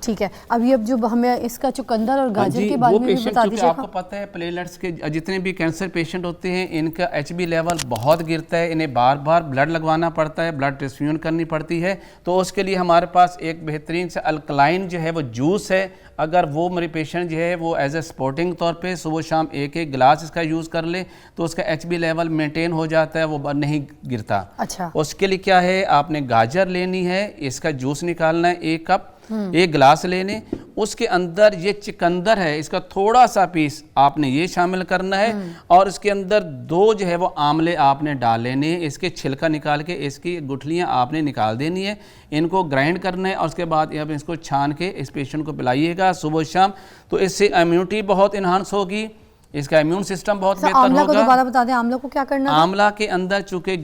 ठीक है, अभी अब जो हमें इसका चुकंदर और गाजर के बारे में भी बता दीजिए। आपको पता है प्लेटलेट्स के जितने भी कैंसर पेशेंट होते हैं इनका HB लेवल बहुत गिरता है, इन्हें बार बार ब्लड लगवाना पड़ता है, ब्लड ट्रांसफ्यूजन करनी पड़ती है। तो उसके लिए हमारे पास एक बेहतरीन से अल्कलाइन जो है वो जूस है, अगर वो मेरी पेशेंट जो है वो एज ए स्पोर्टिंग तौर पे सुबह शाम 1-1 गिलास इसका यूज़ कर ले तो उसका HB लेवल मेंटेन हो जाता है, वो नहीं गिरता। अच्छा, उसके लिए क्या है, आपने गाजर लेनी है, इसका जूस निकालना है, 1 कप, 1 गिलास लेने, उसके अंदर ये चिकंदर है इसका थोड़ा सा पीस आपने ये शामिल करना है, और इसके अंदर 2 जो है वो आंवले आपने डाल लेने हैं, इसके छिलका निकाल के इसकी गुठलियाँ आपने निकाल देनी है, इनको ग्राइंड करना है, और उसके बाद आप इसको छान के इस पेशेंट को पिलाइएगा सुबह शाम। तो इससे इम्यूनिटी बहुत इन्हांस होगी, इसका इम्यून सिस्टम बहुत बेहतर आंवला को होगा। दोबारा बता दें, आंवला को क्या करना है? आंवला के अंदर चूंकि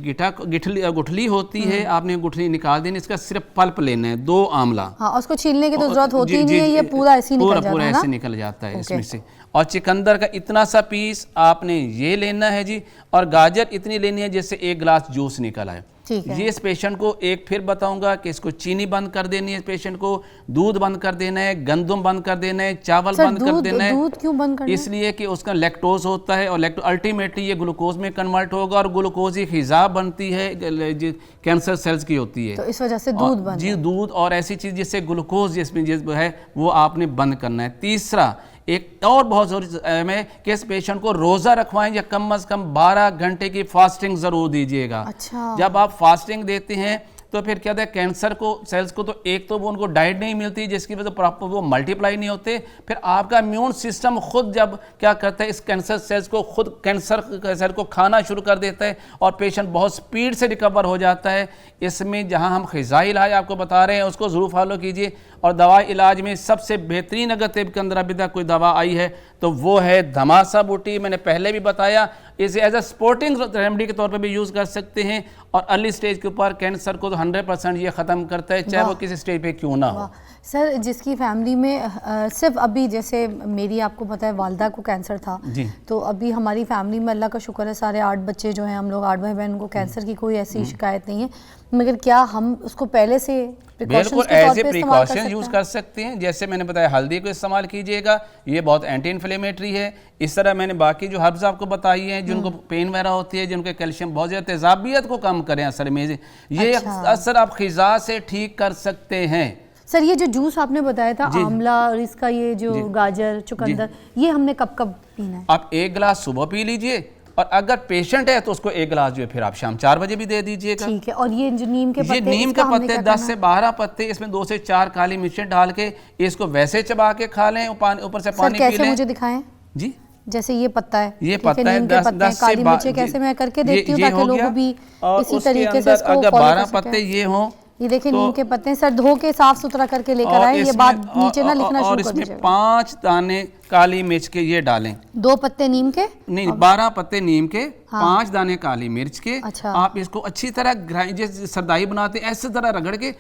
गुठली होती है, आपने गुठली निकाल देनी, इसका सिर्फ पल्प लेना है, 2 आंवला। हाँ, उसको छीलने की तो जरूरत होती ही जी, नहीं है, जी, ये पूरा ऐसे ही निकल जाता पूरा है ऐसे ना? निकल जाता है इसमें से। और चिकंदर का इतना सा पीस आपने ये लेना है जी, और गाजर इतनी लेनी है जिससे 1 गिलास जूस निकल आए। ठीक है। ये इस पेशेंट को एक फिर बताऊंगा कि इसको चीनी बंद कर देनी है, इस पेशेंट को दूध बंद कर देना है, गंदम बंद कर देना है, चावल सर, बंद कर देना है। दूध क्यों बंद करना है? इसलिए कि उसका लैक्टोज होता है, और अल्टीमेटली ये ग्लूकोज में कन्वर्ट होगा, और ग्लूकोज एक हिजाब बनती है कैंसर सेल्स की होती है, तो इस वजह से दूध बंद जी, दूध और ऐसी चीज़ जिससे ग्लूकोज जिसमें है वो आपने बंद करना है। तीसरा एक और बहुत ज़रूरी है कि इस पेशेंट को रोज़ा रखवाएं, या कम से कम 12 घंटे की फास्टिंग ज़रूर दीजिएगा। अच्छा। जब आप फास्टिंग देते हैं तो फिर क्या होता है, कैंसर को सेल्स को तो एक तो वो उनको डाइट नहीं मिलती जिसकी वजह से प्रॉपर वो मल्टीप्लाई नहीं होते, फिर आपका इम्यून सिस्टम खुद जब क्या करता है, इस कैंसर सेल्स को खुद कैंसर सेल को खाना शुरू कर देता है, और पेशेंट बहुत स्पीड से रिकवर हो जाता है। इसमें जहां हम ग़िज़ाई इलाज आपको बता रहे हैं उसको ज़रूर फॉलो कीजिए, और दवाई इलाज में सबसे बेहतरीन अगर तिब के अंदर अभी तक कोई दवा आई है तो वो है धमासा बूटी। मैंने पहले भी बताया, इसे एज अ स्पोर्टिंग रेमेडी के तौर पे भी यूज़ कर सकते हैं, और अर्ली स्टेज के ऊपर कैंसर को तो 100% ये ख़त्म करता है, चाहे वो किसी स्टेज पे क्यों ना हो। सर, जिसकी फैमिली में सिर्फ अभी जैसे मेरी आपको पता है वालदा को कैंसर था जी, तो अभी हमारी फैमिली में अल्लाह का शुक्र है सारे 8 बच्चे जो हैं, हम लोग 8 भाई बहन को कैंसर की कोई ऐसी शिकायत नहीं है, मगर क्या हम उसको पहले से बिल्कुल एज ए प्रिकॉशन यूज़ कर सकते हैं। जैसे मैंने बताया, हल्दी को इस्तेमाल कीजिएगा, ये बहुत एंटी इन्फ्लेमेटरी है। इस तरह मैंने बाकी जो हर्ब्स आपको बताई हैं, जिनको पेन वगैरह होती है, जिनके कैल्शियम बहुत ज़्यादा, तेजाबियत को कम करें असर में, ये असर आप ग़िज़ा से ठीक कर सकते हैं। सर, ये जो जूस आपने बताया था आंवला और इसका ये जो गाजर चुकंदर, ये हमने कब कब पीना है? आप 1 गिलास सुबह पी लीजिए, और अगर पेशेंट है तो उसको 1 गिलास जो है फिर आप शाम 4 बजे भी दे दीजिएगा। ठीक है। और ये जो नीम के पत्ते, ये नीम के पत्ते 10 से 12 पत्ते, इसमें 2 से 4 काली मिर्चें डाल के इसको वैसे चबा के खा लें, ऊपर से पानी पी लें। कैसे मुझे दिखाएं? जी, जैसे ये पत्ता है, ये पत्ता है, नीम के पत्ते हैं, काली मिर्चें कैसे मैं करके देखती हूँ ताकि लोग भी इसी तरीके से इसको अगर फॉलो 12 कर पत्ते सकें। ये हों, ये देखिए नीम के पत्ते हैं, सर धो के साफ सुथरा करके लेकर आए, ये बात नीचे ना लिखना और शुरू कर इसमें दीजिएगा। 5 दाने काली मिर्च के ये डालें, 2 पत्ते नीम के, नहीं 12 पत्ते नीम के, 5 दाने काली मिर्च के। अच्छा। आप इसको अच्छी तरह ग्राइंड, जैसे सरदाई बनाते हैं ऐसे तरह रगड़ के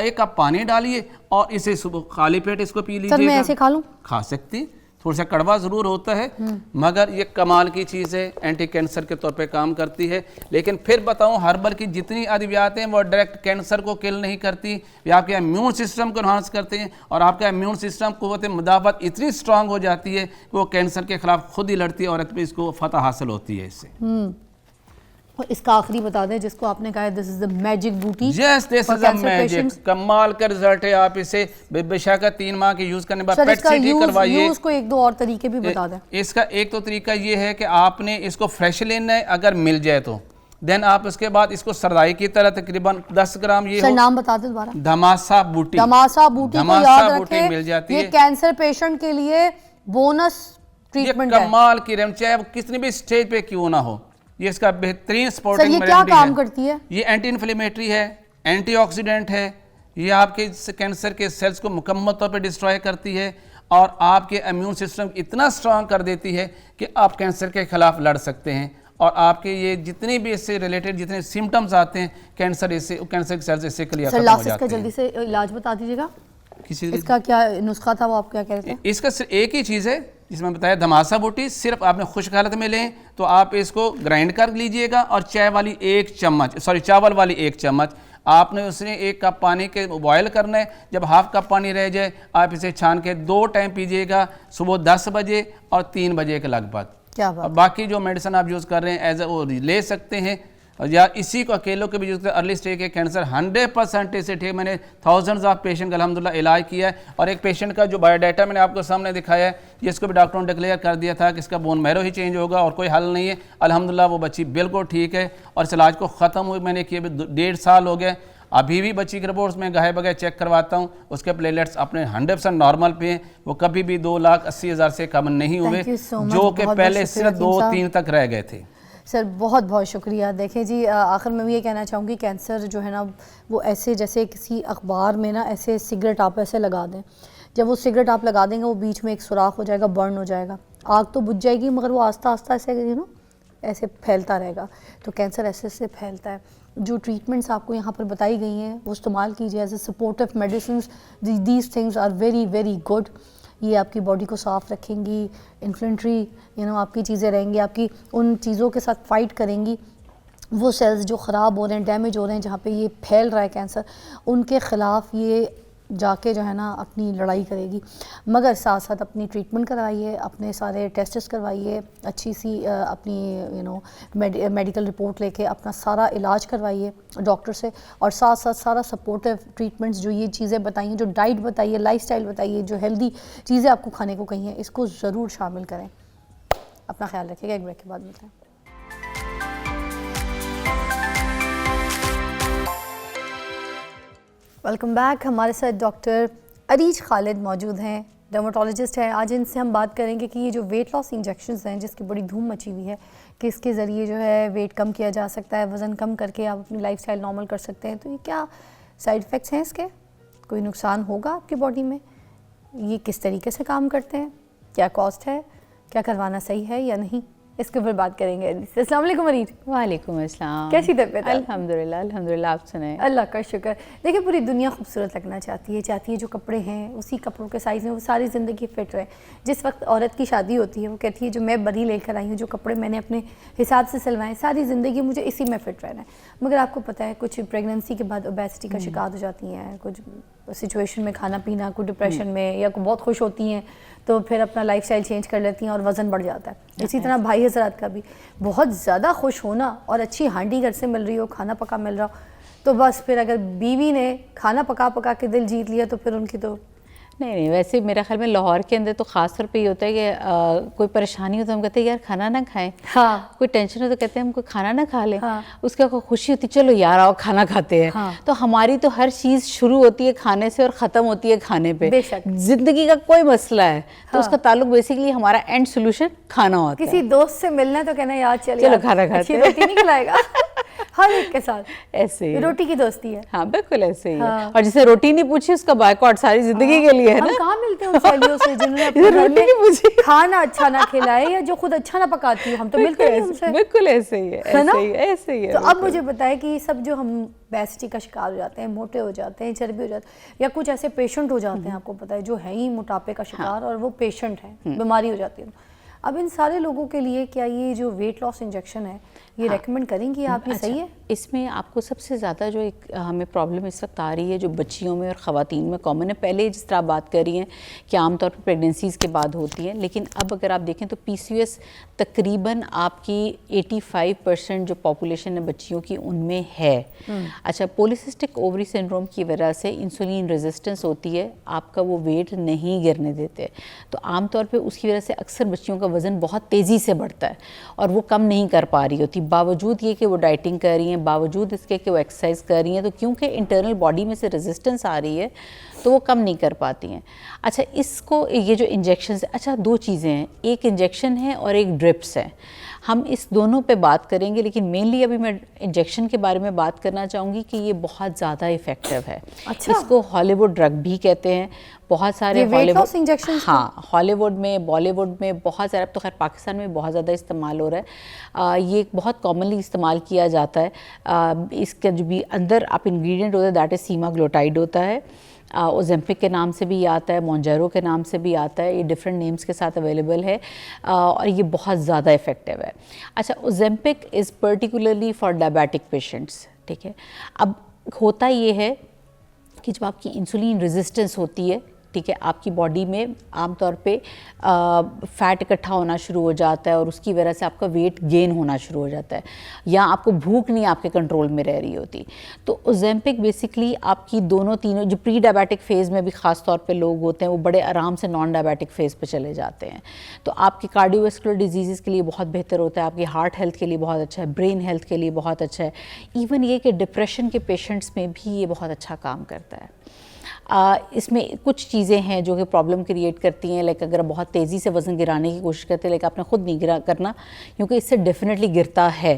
1 कप पानी डालिए, और इसे सुबह खाली पेट इसको पी लीजिएगा। सर मैं ऐसे खा लूं? खा सकते हैं, थोड़ा सा कड़वा ज़रूर होता है, मगर ये कमाल की चीज़ है, एंटी कैंसर के तौर पे काम करती है। लेकिन फिर बताऊं, हर्बल की जितनी अद्वियात हैं वो डायरेक्ट कैंसर को किल नहीं करती, ये आपके इम्यून सिस्टम को इन्हांस करते हैं, और आपका इम्यून सिस्टम क़ुव्वत मुदाफ़त इतनी स्ट्रांग हो जाती है कि वो कैंसर के ख़िलाफ़ खुद ही लड़ती है, और इसको फतह हासिल होती है इससे। और इसका आखिरी बता दें जिसको आपने कहा दिस इज द मैजिक बूटी। Yes, this is a magic, कमाल का रिजल्ट है। आप इसे बेशक 3 माह के यूज करने के बाद पेट सीटी करवाइए। उसको 1-2 और तरीके भी बता दें। इसका एक तो तरीका ये है कि आपने इसको फ्रेश लेना है, अगर मिल जाए तो देन आप उसके बाद इसको सरदाई की तरह तकरीबन 10 ग्राम ये सर नाम बता दे दोबारा। धमासा बूटी। धमासा बूटी को याद रखें, मिल जाती ये है, कैंसर पेशेंट के लिए बोनस ट्रीटमेंट है। कमाल की रेम, चाहे वो कितनी भी स्टेज पे क्यों ना हो, ये इसका बेहतरीन स्पोर्टिंग। ये क्या काम करती है? ये एंटी इन्फ्लेमेटरी है, एंटीऑक्सीडेंट है, ये आपके कैंसर के सेल्स को मुकम्मल तौर पे डिस्ट्रॉय करती है, और आपके इम्यून सिस्टम इतना स्ट्रांग कर देती है कि आप कैंसर के खिलाफ लड़ सकते हैं, और आपके ये जितनी भी इससे रिलेटेड जितने सिम्टम्स आते हैं कैंसर के सेल्स इससे क्लियर खत्म हो जाते हैं। जल्दी से इलाज बता दीजिएगा, किसी इसका क्या नुस्खा था, वो आप क्या कह रहे थे? इसका सिर्फ एक ही चीज़ है जिसमें बताया, धमासा बूटी। सिर्फ आपने खुश्क हालत में लें तो आप इसको ग्राइंड कर लीजिएगा, और चावल वाली 1 चम्मच आपने उसने 1 कप पानी के बॉयल करना है। जब ½ कप पानी रह जाए आप इसे छान के 2 टाइम पीजिएगा, सुबह 10 बजे और 3 बजे के लगभग। क्या बात। बाकी जो मेडिसिन आप यूज़ कर रहे हैं एज वो ले सकते हैं, या इसी को अकेलों के भी यूज़ करें। अर्ली स्टेज के कैंसर 100% इससे ठीक। मैंने थाउजेंड्स ऑफ पेशेंट का अल्हम्दुलिल्लाह इलाज किया है, और एक पेशेंट का जो बायोडाटा मैंने आपको सामने दिखाया है, जिसको भी डॉक्टरों ने डिक्लेयर कर दिया था कि इसका बोन मैरो ही चेंज होगा और कोई हल नहीं है, अल्हम्दुलिल्लाह वो बच्ची बिल्कुल ठीक है, और इस इलाज को ख़त्म हुई मैंने किए 1.5 साल हो गए। अभी भी बच्ची के रिपोर्ट्स में गाहे बगैर चेक करवाता हूँ, उसके प्लेटलेट्स अपने 100% नॉर्मल पे हैं, वो कभी भी 2,80,000 से कम नहीं हुए, Thank you so much. जो कि बहुत पहले शुक्रिया सिर्फ हकीम साहब। 2-3 तक रह गए थे। सर बहुत बहुत शुक्रिया। देखें जी, आखिर में भी ये कहना चाहूँगी, कैंसर जो है ना वो ऐसे जैसे किसी अखबार में ना ऐसे सिगरेट आप ऐसे लगा दें, जब वो सिगरेट आप लगा देंगे वो बीच में एक सुराख हो जाएगा, बर्न हो जाएगा, आग तो बुझ जाएगी मगर वो आस्ता आस्ता ऐसे ऐसे फैलता रहेगा। तो कैंसर ऐसे ऐसे फैलता है। जो ट्रीटमेंट्स आपको यहाँ पर बताई गई हैं वो इस्तेमाल कीजिए as a supportive medicine. These things are very very good. ये आपकी बॉडी को साफ़ रखेंगी, इन्फ्लेमेटरी आपकी चीज़ें रहेंगी, आपकी उन चीज़ों के साथ फाइट करेंगी। वो सेल्स जो ख़राब हो रहे हैं, डैमेज हो रहे हैं, जहाँ पे ये फैल रहा है कैंसर, उनके ख़िलाफ़ ये जाके जो है ना अपनी लड़ाई करेगी। मगर साथ साथ अपनी ट्रीटमेंट करवाइए, अपने सारे टेस्ट्स करवाइए, अच्छी सी अपनी मेडिकल रिपोर्ट लेके अपना सारा इलाज करवाइए डॉक्टर से, और साथ साथ सारा सपोर्टिव ट्रीटमेंट्स जो ये चीज़ें बताइए, जो डाइट बताइए, लाइफस्टाइल बताइए, जो हेल्दी चीज़ें आपको खाने को कही हैं, इसको ज़रूर शामिल करें। अपना ख्याल रखिएगा। एक ब्रेक के बाद मिलते हैं। Welcome back. हमारे साथ डॉक्टर अरीज खालिद मौजूद हैं, डर्मेटोलॉजिस्ट हैं। आज इनसे हम बात करेंगे कि ये जो वेट लॉस इंजेक्शंस हैं जिसकी बड़ी धूम मची हुई है कि इसके ज़रिए जो है वेट कम किया जा सकता है, वज़न कम करके आप अपनी लाइफस्टाइल नॉर्मल कर सकते हैं, तो ये क्या साइड इफ़ेक्ट्स हैं इसके, कोई नुकसान होगा आपकी बॉडी में, ये किस तरीके से काम करते हैं, क्या कॉस्ट है, क्या करवाना सही है या नहीं, इसके ऊपर बात करेंगे। अस्सलाम वालेकुम अरीज। वालेकुम अस्सलाम। कैसी तबीयत है? अल्हम्दुलिल्लाह अल्हम्दुलिल्लाह, आप सुनाएं। अल्लाह का शुक्र। देखिए पूरी दुनिया खूबसूरत लगना चाहती है जो कपड़े हैं उसी कपड़ों के साइज़ में वो सारी ज़िंदगी फिट रहे। जिस वक्त औरत की शादी होती है वो कहती है जो मैं बरी लेकर आई हूँ, जो कपड़े मैंने अपने हिसाब से सिलवाएं, सारी ज़िंदगी मुझे इसी में फ़िट रहना है। मगर आपको पता है कुछ प्रेगनेंसी के बाद ओबेसिटी का शिकार हो जाती हैं, कुछ सिचुएशन में खाना पीना, कोई डिप्रेशन में, या कोई बहुत खुश होती हैं तो फिर अपना लाइफस्टाइल चेंज कर लेती हैं और वज़न बढ़ जाता है। इसी तरह भाई हज़रात का भी बहुत ज़्यादा खुश होना और अच्छी हांडी घर से मिल रही हो, खाना पका मिल रहा हो, तो बस फिर अगर बीवी ने खाना पका पका के दिल जीत लिया तो फिर उनकी तो नहीं, वैसे मेरा ख्याल में लाहौर के अंदर तो ख़ास तौर पे ये होता है कि कोई परेशानी हो तो हम कहते हैं यार खाना ना खाएं, हाँ, कोई टेंशन हो तो कहते हैं हम कोई खाना ना खा लें, हाँ, उसका कोई खुशी होती चलो यार आओ खाना खाते हैं। हाँ, तो हमारी तो हर चीज़ शुरू होती है खाने से और ख़त्म होती है खाने पे। बेशक ज़िंदगी का कोई मसला है तो उसका ताल्लुक बेसिकली हमारा एंड सोल्यूशन खाना होता है। किसी दोस्त से मिलना तो कहना यार चलो खाना खाते अच्छी रोटी नहीं खिलाएगा हर एक के साथ ऐसे ही रोटी की दोस्ती है। हाँ बिल्कुल ऐसे ही हाँ। है। और जिसे रोटी नहीं पूछी उसका बायकॉट सारी जिंदगी के लिए है हम ना। कहाँ मिलते हैं उन सहेलियों से जिन्होंने अपने घर रोटी नहीं में पूछी। खाना अच्छा ना खिलाए या जो खुद अच्छा ना पकाती हो, हम तो मिलते नहीं उनसे। बिल्कुल ऐसे ही है, है ना? ऐसे ही है। तो अब मुझे बताएं कि सब जो हम ओबेसिटी का शिकार हो जाते हैं, मोटे हो जाते हैं, चर्बी हो जाते हैं, या कुछ ऐसे पेशेंट हो जाते हैं, आपको पता है जो है ही मोटापे का शिकार और वो पेशेंट है, बीमारी हो जाती है, अब इन सारे लोगों के लिए क्या ये जो वेट लॉस इंजेक्शन है ये रेकमेंड करेंगी आप, ये सही है? इसमें आपको सबसे ज़्यादा जो एक हमें प्रॉब्लम इस वक्त आ रही है जो बच्चियों में और ख़वातीन में कॉमन है, पहले जिस तरह आप बात कर रही हैं कि आमतौर पर प्रेगनेंसीज़ के बाद होती है, लेकिन अब अगर आप देखें तो PCOS तकरीबन आपकी 85% जो पॉपुलेशन है बच्चियों की उनमें है। अच्छा, पॉलीसिस्टिक ओवरी सिंड्रोम की वजह से इंसुलिन रेजिस्टेंस होती है, आपका वो वेट नहीं गिरने देते, तो आमतौर पर उसकी वजह से अक्सर बच्चियों का वज़न बहुत तेज़ी से बढ़ता है और वो कम नहीं कर पा रही होती, बावजूद ये कि वो डाइटिंग कर रही हैं, बावजूद इसके कि वो एक्सरसाइज कर रही हैं, तो क्योंकि इंटरनल बॉडी में से रेजिस्टेंस आ रही है तो वो कम नहीं कर पाती हैं। अच्छा, इसको ये जो इंजेक्शन, अच्छा दो चीज़ें हैं, एक इंजेक्शन है और एक ड्रिप्स है, हम इस दोनों पे बात करेंगे, लेकिन मेनली अभी मैं इंजेक्शन के बारे में बात करना चाहूँगी कि ये बहुत ज़्यादा इफ़ेक्टिव है। अच्छा। इसको हॉलीवुड ड्रग भी कहते हैं, बहुत सारे हॉलीवुड इंजेक्शन, हाँ हॉलीवुड में, बॉलीवुड में बहुत सारे, अब तो खैर पाकिस्तान में बहुत ज़्यादा इस्तेमाल हो रहा है, ये बहुत कॉमनली इस्तेमाल किया जाता है। इसके जो भी अंदर आप इंग्रेडिएंट होता है दैट इज़ सीमाग्लोटाइड होता है, ओजेम्पिक के नाम से भी आता है, मोंजारो के नाम से भी आता है, ये डिफरेंट नेम्स के साथ अवेलेबल है और ये बहुत ज़्यादा इफ़ेक्टिव है। अच्छा, Ozempic is particularly for diabetic patients, ठीक है। अब होता ये है कि जब आपकी इंसुलिन रेजिस्टेंस होती है ठीक है, आपकी बॉडी में आमतौर पे फैट इकट्ठा होना शुरू हो जाता है और उसकी वजह से आपका वेट गेन होना शुरू हो जाता है, या आपको भूख नहीं आपके कंट्रोल में रह रही होती। तो ओजेम्पिक बेसिकली आपकी दोनों तीनों जो प्री डायबिटिक फेज़ में भी ख़ास तौर पे लोग होते हैं वो बड़े आराम से नॉन डायबिटिक फेज़ पे चले जाते हैं। तो आपकी कार्डियोवैस्कुलर डिजीज़ के लिए बहुत बेहतर होता है, आपकी हार्ट हेल्थ के लिए बहुत अच्छा है, ब्रेन हेल्थ के लिए बहुत अच्छा है, इवन ये कि डिप्रेशन के पेशेंट्स में भी ये बहुत अच्छा काम करता है। इसमें कुछ चीज़ें हैं जो कि प्रॉब्लम क्रिएट करती हैं, लाइक अगर बहुत तेज़ी से वज़न गिराने की कोशिश करते हैं, लाइक आपने ख़ुद नहीं गिरा करना, क्योंकि इससे डेफिनेटली गिरता है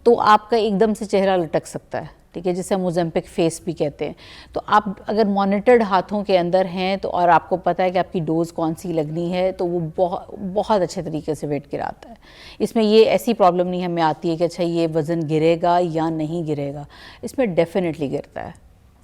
तो आपका एकदम से चेहरा लटक सकता है, ठीक है, जिसे हम ओजेम्पिक फेस भी कहते हैं। तो आप अगर मॉनिटर्ड हाथों के अंदर हैं तो और आपको पता है कि आपकी डोज़ कौन सी लगनी है, तो वो बहुत अच्छे तरीके से वेट गिराता है। इसमें ये ऐसी प्रॉब्लम नहीं हमें आती है कि अच्छा ये वज़न गिरेगा या नहीं गिरेगा, इसमें डेफिनेटली गिरता है।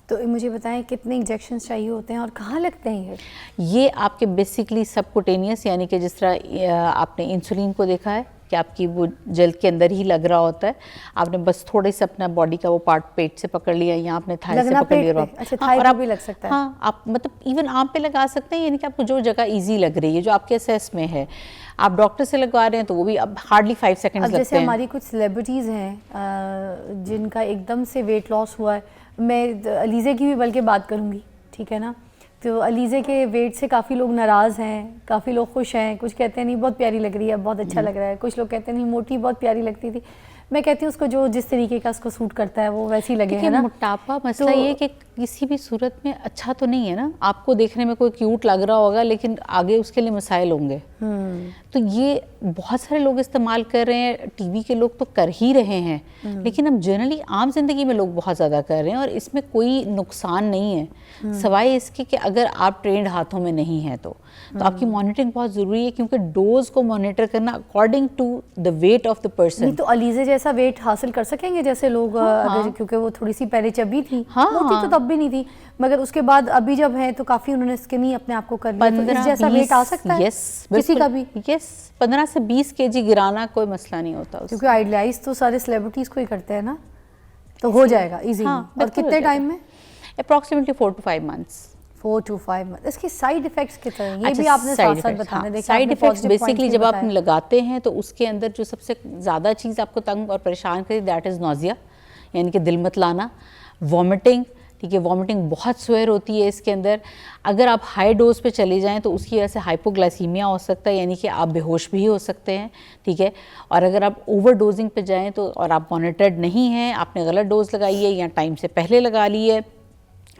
तो मुझे बताएं कितने इंजेक्शंस चाहिए होते हैं और कहाँ लगते हैं ये आपके बेसिकली सबकुटेनियस, यानी कि जिस तरह आपने इंसुलिन को देखा है कि आपकी वो जल्द के अंदर ही लग रहा होता है, आपने बस थोड़े से अपना बॉडी का वो पार्ट पेट से पकड़ लिया या आपने थाई से पकड़ लिया। अच्छा, थाई पे भी लग सकता है। हाँ, आप मतलब इवन आम पे लगा सकते हैं, यानी कि आपको जो जगह इजी लग रही है, जो आपके असेस में है। आप डॉक्टर से लगवा रहे हैं तो वो भी अब हार्डली 5 सेकंड्स लगते हैं। जैसे हमारी कुछ सेलिब्रिटीज़ हैं जिनका एकदम से वेट लॉस हुआ है, मैं अलीज़े की भी बल्कि बात करूँगी, ठीक है ना, तो अलीज़े के वेट से काफ़ी लोग नाराज़ हैं, काफ़ी लोग खुश हैं, कुछ कहते हैं नहीं बहुत प्यारी लग रही है, बहुत अच्छा लग रहा है, कुछ लोग कहते हैं नहीं मोटी बहुत प्यारी लगती थी। मैं कहती हूँ उसको जो जिस तरीके का उसको सूट करता है वो वैसी लगे, है ना। मोटापा मसला ये है कि किसी भी सूरत में अच्छा तो नहीं है ना, आपको देखने में कोई क्यूट लग रहा होगा लेकिन आगे उसके लिए मसाइल होंगे। तो ये बहुत सारे लोग इस्तेमाल कर रहे हैं, टीवी के लोग तो कर ही रहे हैं, लेकिन अब जनरली आम जिंदगी में लोग बहुत ज़्यादा कर रहे हैं और इसमें कोई नुकसान नहीं है, सवाए इसके कि अगर आप ट्रेंड हाथों में नहीं है तो आपकी मॉनिटरिंग बहुत ज़रूरी है, क्योंकि डोज को मॉनिटर करना according to the weight of the person. तो अलीज़े जैसा वेट हासिल कर सकेंगे जैसे लोग अगर, क्योंकि वो थोड़ी सी पहले चबी थी, मोटी तो तब भी नहीं थी, मगर उसके बाद अभी जब है तो काफ़ी उन्होंने स्किनी अपने आप को कर लिया, तो इस जैसा वेट आ सकता है किसी का भी। 15 से 20 केजी गिराना कोई मसला नहीं होता, क्योंकि आइडलाइज तो सारे सेलिब्रिटीज़ को ही करते हैं ना, तो हो जाएगा इजी। और कितने टाइम में? Approximately 4 to 5 months। 4 to 5 months। इसके साइड इफेक्ट्स कितने हैं ये भी आपने साथ साथ बताना। देखिए साइड इफेक्ट्स बेसिकली जब आप लगाते हैं तो उसके अंदर जो सबसे ज़्यादा चीज़ आपको तंग और परेशान करे दैट इज़ नोजिया, यानी कि दिल मत लाना, वॉमिटिंग, ठीक है, वॉमिटिंग बहुत स्वेर होती है इसके अंदर। अगर आप हाई डोज पे चले जाएं तो उसकी वजह से हाइपोग्लाइसीमिया हो सकता है, यानी कि आप बेहोश भी हो सकते हैं, ठीक है। और अगर आप ओवर डोजिंग पे जाएं तो और आप मॉनिटर्ड नहीं हैं, आपने गलत डोज लगाई है या टाइम से पहले लगा ली है,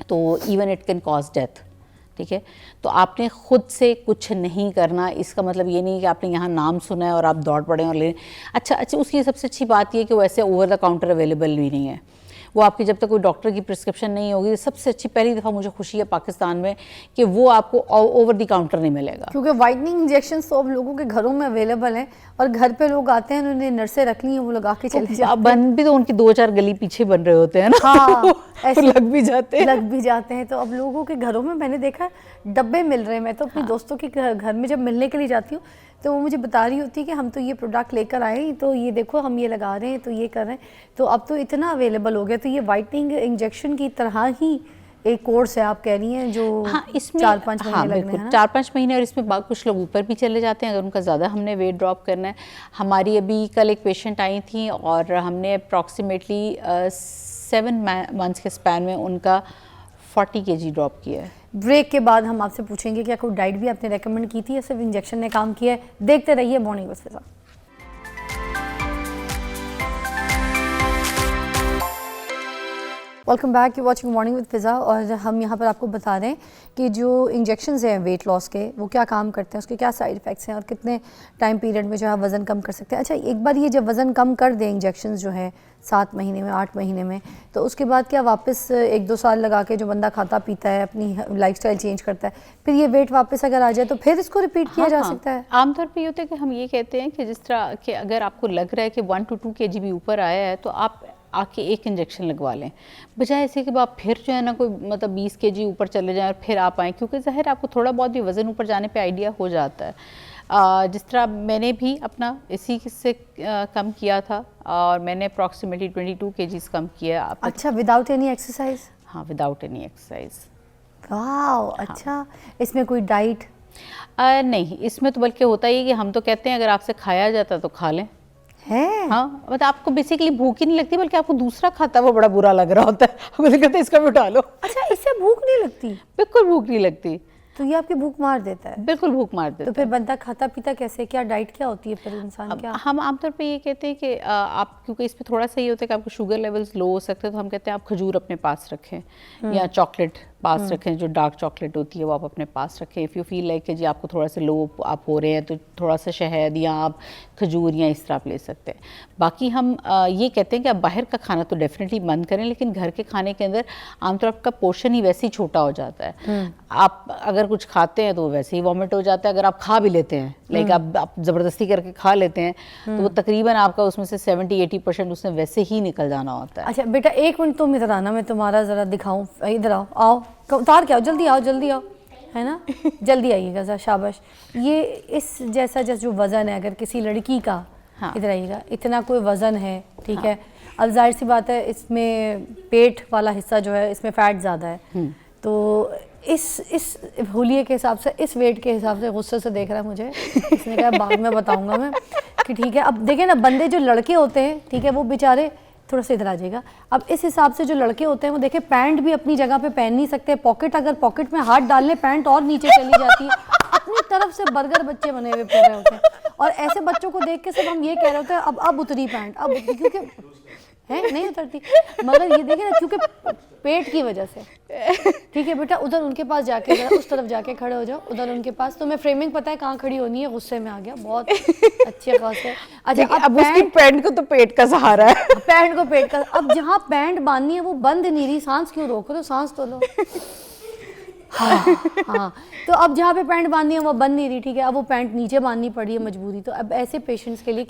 तो even it can cause death, ठीक है। तो आपने खुद से कुछ नहीं करना, इसका मतलब ये नहीं कि आपने यहाँ नाम सुना है और आप दौड़ पड़े और ले। अच्छा, उसकी सबसे अच्छी बात ये कि वो ऐसे ओवर द काउंटर अवेलेबल भी नहीं है, वो आपकी जब तक कोई डॉक्टर की प्रिस्क्रिप्शन नहीं होगी। सबसे अच्छी पहली दफ़ा मुझे खुशी है पाकिस्तान में कि वो आपको ओवर द काउंटर नहीं मिलेगा, क्योंकि वाइटनिंग इंजेक्शन तो अब लोगों के घरों में अवेलेबल हैं और घर पे लोग आते हैं, उन्होंने नर्सें रख ली हैं, वो लगा के चले जाते हैं। बन भी तो उनकी 2-4 गली पीछे बन रहे होते हैं ना, हाँ, ऐसे लग भी जाते हैं। तो अब लोगों के घरों में मैंने देखा डब्बे मिल रहे हैं। मैं तो अपने दोस्तों के घर में जब मिलने के लिए जाती हूँ तो वो मुझे बता रही होती है कि हम तो ये प्रोडक्ट लेकर आए, तो ये देखो हम ये लगा रहे हैं, तो ये कर रहे हैं। तो अब तो इतना अवेलेबल हो गया, तो ये वाइटनिंग इंजेक्शन की तरह ही एक कोर्स है आप कह रही हैं जो इसमें 4-5 महीने लगने हैं। 4-5 महीने, और इसमें कुछ लोग ऊपर भी चले जाते हैं अगर उनका ज़्यादा हमने वेट ड्रॉप करना है। हमारी अभी कल एक पेशेंट आई थी और हमने अप्रॉक्सीमेटली 7 मंथ्स के स्पैन में उनका 40 kg ड्रॉप किया है। ब्रेक के बाद हम आपसे पूछेंगे क्या कोई डाइट भी आपने रेकमेंड की थी या सिर्फ इंजेक्शन ने काम किया है। देखते रहिए morning with Fiza. Welcome back, you watching morning with Fiza. और हम यहाँ पर आपको बता रहे हैं कि जो इंजेक्शंस हैं वेट लॉस के वो क्या काम करते हैं, उसके क्या साइड इफ़ेक्ट्स हैं और कितने टाइम पीरियड में जो है वज़न कम कर सकते हैं। अच्छा, एक बार ये जब वज़न कम कर दें इंजेक्शंस जो है 7 महीने में 8 महीने में, तो उसके बाद क्या वापस 1-2 साल लगा के जो बंदा खाता पीता है अपनी लाइफस्टाइल चेंज करता है, फिर ये वेट वापस अगर आ जाए तो फिर इसको रिपीट किया जा सकता है? आमतौर पे ये होता है कि हम ये कहते हैं कि जिस तरह कि अगर आपको लग रहा है कि 1 to 2 kg भी ऊपर आया है तो आप आके एक इंजेक्शन लगवा लें, बजाय ऐसे कि आप फिर जो है ना कोई मतलब 20 kg ऊपर चले जाएं और फिर आप आएँ, क्योंकि ज़ाहिर आपको थोड़ा बहुत भी वज़न ऊपर जाने पे आइडिया हो जाता है। जिस तरह मैंने भी अपना इसी से कम किया था और मैंने अप्रॉक्सीमेटली 22 kgs कम किया। अच्छा, विदाउट एनी एक्सरसाइज? हाँ, विदाउट एनी एक्सरसाइज। वाओ, अच्छा। इसमें कोई डाइट? नहीं, इसमें तो बल्कि होता ही है कि हम तो कहते हैं अगर आपसे खाया जाता तो खा लें। है? हाँ, मतलब आपको बेसिकली भूख ही नहीं लगती, बल्कि आपको दूसरा खाता वो बड़ा बुरा लग रहा होता है, आपको कहते हैं इसका भी उठा लो। अच्छा, इससे भूख नहीं लगती? बिल्कुल भूख नहीं लगती, तो ये आपकी भूख मार देता है? बिल्कुल भूख मार देता तो फिर बनता खाता पीता कैसे? क्या डाइट क्या होती है फिर इंसान है। क्या? हम आमतौर पे ये कहते हैं कि आप, क्योंकि इस पे थोड़ा सा ये होता है कि आपको शुगर लेवल्स लो हो सकते हैं, तो हम कहते हैं आप खजूर अपने पास रखें या चॉकलेट पास रखें, जो डार्क चॉकलेट होती है वो आप अपने पास रखें। इफ़ यू फील लाइक कि जी आपको थोड़ा सा लो आप हो रहे हैं तो थोड़ा सा शहद या आप खजूर या इस तरह आप ले सकते हैं। बाकी हम ये कहते हैं कि आप बाहर का खाना तो डेफिनेटली बंद करें, लेकिन घर के खाने के अंदर आमतौर पर आपका पोर्शन ही वैसे ही छोटा हो जाता है। आप अगर कुछ खाते हैं तो वैसे ही वॉमिट हो जाता है, अगर आप खा भी लेते हैं लाइक आप ज़बरदस्ती करके खा लेते हैं तो वो तकरीबन आपका उसमें से 70-80% उसमें वैसे ही निकल जाना होता है। अच्छा बेटा, एक मिनट तुम इधर आना, मैं तुम्हारा ज़रा दिखाऊं। इधर आओ, आओ, उतार के आओ, जल्दी आओ, जल्दी आओ, है ना? जल्दी आइएगा ज़रा, शाबाश। ये इस जैसा जो वज़न है अगर किसी लड़की का, हाँ। इधर आइएगा, इतना कोई वज़न है, ठीक है, अब जाहिर सी बात है इसमें पेट वाला हिस्सा जो है इसमें फ़ैट ज़्यादा है, तो इस होलिये के हिसाब से, इस वेट के हिसाब से गुस्से से देख रहा है मुझे। इसने कहा बाद में बताऊंगा मैं कि ठीक है। अब देखें ना, बंदे जो लड़के होते हैं, ठीक है, वो बेचारे, थोड़ा सा इधर आ जाएगा। अब इस हिसाब से जो लड़के होते हैं वो देखें पैंट भी अपनी जगह पे पहन नहीं सकते, पॉकेट, अगर पॉकेट में हाथ डाल ले पैंट और नीचे चली जाती है। अपनी तरफ से बर्गर बच्चे बने हुए फिर रहे होते हैं, और ऐसे बच्चों को देख के सब हम ये कह रहे होते हैं अब उतरी पैंट, अब उतरी, क्योंकि है नहीं उतरती, मगर ये देखें ना, क्योंकि पेट की वजह से। ठीक है बेटा, उधर उनके पास जाके, जरा उस तरफ जाके खड़े हो जाओ, उधर उनके पास। तो मैं फ्रेमिंग पता है कहाँ खड़ी होनी है, गुस्से में आ गया बहुत अच्छे खासे। अच्छा, अब उसकी पैंट को तो पेट का सहारा है। पैंट को पेट का, अब जहाँ पैंट बांधनी है वो बंद नहीं रही, सांस क्यों रोक रहे हो, सांस तो लो। हाँ हाँ, तो अब जहाँ पे पैंट बांधनी है वो बंद नहीं रही, ठीक है, अब वो पैंट नीचे बांधनी पड़ी है मजबूरी। तो अब ऐसे पेशेंट्स के लिए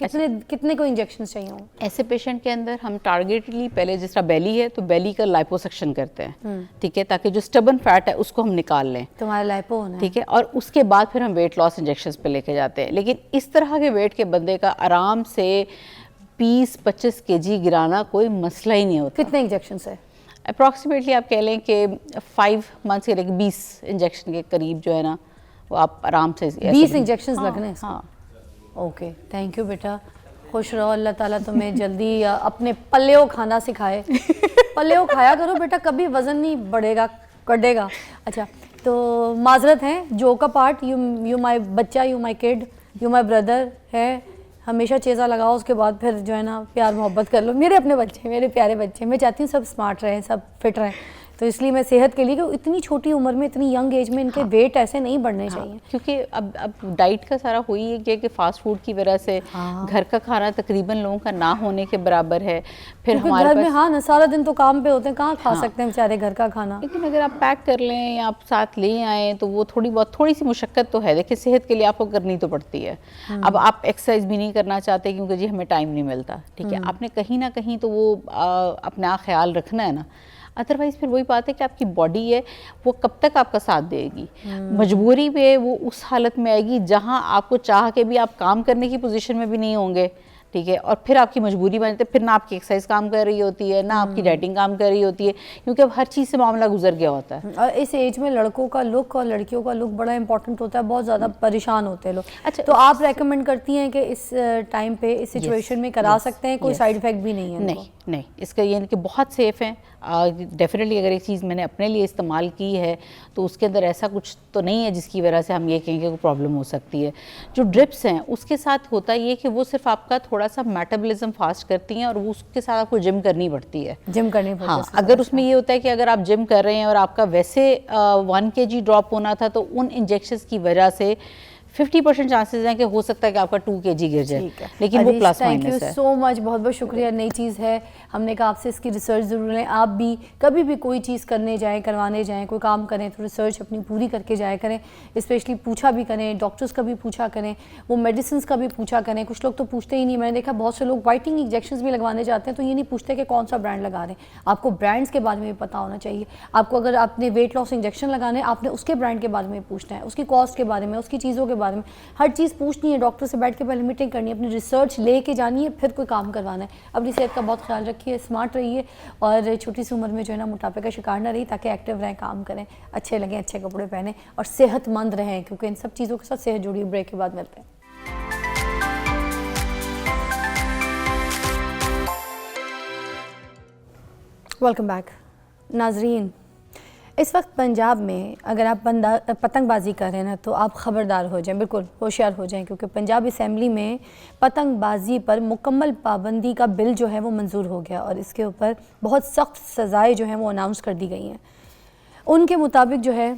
कितने को इंजेक्शन चाहिए हों? ऐसे पेशेंट के अंदर हम टारगेटेडली पहले जिस तरह बेली है तो बेली का लाइपोसक्शन करते हैं, ठीक है, ताकि जो स्टबन फैट है उसको हम निकाल लें। तुम्हारा लाइपो होना है, ठीक है, और उसके बाद फिर हम वेट लॉस इंजेक्शंस पे लेके जाते हैं। लेकिन इस तरह के वेट के बंदे का आराम से 20-25 kg गिराना कोई मसला ही नहीं होता। कितने इंजेक्शन है? अप्रॉक्सीमेटली आप कह लें कि 5 मंथ्स के, लेकिन 20 इंजेक्शन के करीब जो है ना वो आप आराम से 20 इंजेक्शन लगने हैं। हाँ, ओके, थैंक यू बेटा, खुश रहो, अल्लाह ताला तुम्हें जल्दी अपने पल्लेओ खाना सिखाए। पल्लेओ खाया करो बेटा, कभी वज़न नहीं बढ़ेगा, कटेगा। अच्छा, तो माजरत है, जो का पार्ट, यू माई बच्चा, you my kid, you my brother है, हमेशा चेज़ा लगाओ, उसके बाद फिर जो है ना प्यार मोहब्बत कर लो। मेरे अपने बच्चे, मेरे प्यारे बच्चे, मैं चाहती हूँ सब स्मार्ट रहें, सब फिट रहें, तो इसलिए मैं सेहत के लिए, कि इतनी छोटी उम्र में, इतनी यंग एज में इनके वेट ऐसे नहीं बढ़ने चाहिए। क्योंकि अब डाइट का सारा हो ही गया कि फास्ट फूड की वजह से घर का खाना तकरीबन लोगों का ना होने के बराबर है। फिर हमारे घर में, हाँ ना, सारा दिन तो काम पे होते हैं, कहाँ खा सकते हैं बेचारे घर का खाना। लेकिन अगर आप पैक कर लें या आप साथ ले आएँ तो वो थोड़ी सी मुशक्क़त तो है। देखिए, सेहत के लिए आपको करनी तो पड़ती है। अब आप एक्सरसाइज भी नहीं करना चाहते क्योंकि जी हमें टाइम नहीं मिलता, ठीक है, आपने कहीं ना कहीं तो वो अपना ख्याल रखना है ना, अदरवाइज़ फिर वही बात है कि आपकी बॉडी है वो कब तक आपका साथ देगी। मजबूरी में वो उस हालत में आएगी जहां आपको चाह के भी आप काम करने की पोजीशन में भी नहीं होंगे, ठीक है, और फिर आपकी मजबूरी बन जाती है, फिर ना आपकी एक्सरसाइज काम कर रही होती है, ना आपकी डाइटिंग काम कर रही होती है, क्योंकि अब हर चीज़ से मामला गुजर गया होता है। और इस एज में लड़कों का लुक और लड़कियों का लुक बड़ा इंपॉर्टेंट होता है, बहुत ज़्यादा परेशान होते हैं लोग। अच्छा, तो आप रेकमेंड करती हैं कि इस टाइम पे, इस सिचुएशन में करा सकते हैं, कोई साइड इफेक्ट भी नहीं है? नहीं, इसका ये कि बहुत सेफ़ हैं। डेफिनेटली अगर एक चीज़ मैंने अपने लिए इस्तेमाल की है तो उसके अंदर ऐसा कुछ तो नहीं है जिसकी वजह से हम ये कहेंगे कि प्रॉब्लम हो सकती है। जो ड्रिप्स हैं उसके साथ होता ये कि वो सिर्फ आपका थोड़ा सा मेटाबॉलिज्म फास्ट करती हैं और वो उसके साथ आपको जिम करनी पड़ती है। जिम करनी पड़ती है, हाँ, अगर उसमें ये होता है कि अगर आप जिम कर रहे हैं और आपका वैसे 1 kg ड्रॉप होना था तो उन इंजेक्शंस की वजह से 50% चांसेस हैं कि हो सकता है कि आपका 2 kg गिर जाए, लेकिन वो प्लस माइनस है। थैंक यू सो मच, बहुत बहुत शुक्रिया। नई चीज़ है, हमने कहा आपसे इसकी रिसर्च ज़रूर लें। आप भी कभी भी कोई चीज़ करने जाएं, करवाने जाएं, कोई काम करें तो रिसर्च अपनी पूरी करके जाया करें, स्पेशली पूछा भी करें, डॉक्टर्स का भी पूछा करें, वो मेडिसिन का भी पूछा करें। कुछ लोग तो पूछते ही नहीं, मैंने देखा बहुत से लोग वाइटनिंग इंजेक्शंस भी लगवाने जाते हैं तो ये नहीं पूछते कि कौन सा ब्रांड लगा रहे हैं। आपको ब्रांड्स के बारे में भी पता होना चाहिए। आपको अगर आपने वेट लॉस इंजेक्शन लगाने, आपने उसके ब्रांड के बारे में पूछना है, उसकी कॉस्ट के बारे में, उसकी चीज़ों के बारे में हर चीज़ पूछनी है, डॉक्टर से बैठ के पहले मीटिंग करनी है, अपनी रिसर्च लेके जानी है, फिर कोई काम करवाना है। अपनी सेहत का बहुत ख्याल रखिए, स्मार्ट रहिए और छोटी सी उम्र में जो है ना मोटापे का शिकार ना रही, ताकि एक्टिव रहें, काम करें, अच्छे लगें, अच्छे कपड़े पहने और सेहतमंद रहें, क्योंकि इन सब चीज़ों के साथ सेहत जुड़ी। ब्रेक के बाद मिलते हैं। वेलकम बैक नाजरीन। इस वक्त पंजाब में अगर आप पतंगबाजी कर रहे हैं ना तो आप ख़बरदार हो जाएं, बिल्कुल होशियार हो जाएं, क्योंकि पंजाब असम्बली में पतंगबाजी पर मुकम्मल पाबंदी का बिल जो है वो मंजूर हो गया और इसके ऊपर बहुत सख्त सज़ाएँ जो हैं वो अनाउंस कर दी गई हैं। उनके मुताबिक जो है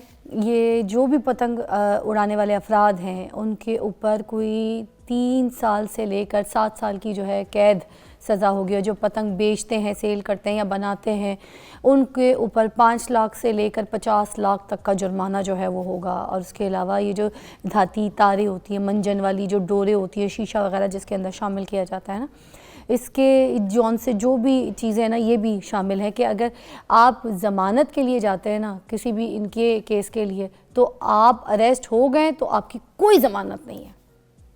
ये जो भी पतंग उड़ाने वाले अफराद हैं उनके ऊपर कोई 3 साल से लेकर 7 साल की जो है कैद सज़ा होगी, और जो पतंग बेचते हैं, सेल करते हैं या बनाते हैं उनके ऊपर 5 लाख से लेकर 50 लाख तक का जुर्माना जो है वो होगा। और उसके अलावा ये जो धाती तारें होती हैं, मंजन वाली जो डोरे होती है, शीशा वगैरह जिसके अंदर शामिल किया जाता है ना, इसके जौन से जो भी चीज़ें हैं ना ये भी शामिल है कि अगर आप ज़मानत के लिए जाते हैं ना किसी भी इनके केस के लिए, तो आप अरेस्ट हो गए तो आपकी कोई ज़मानत नहीं है।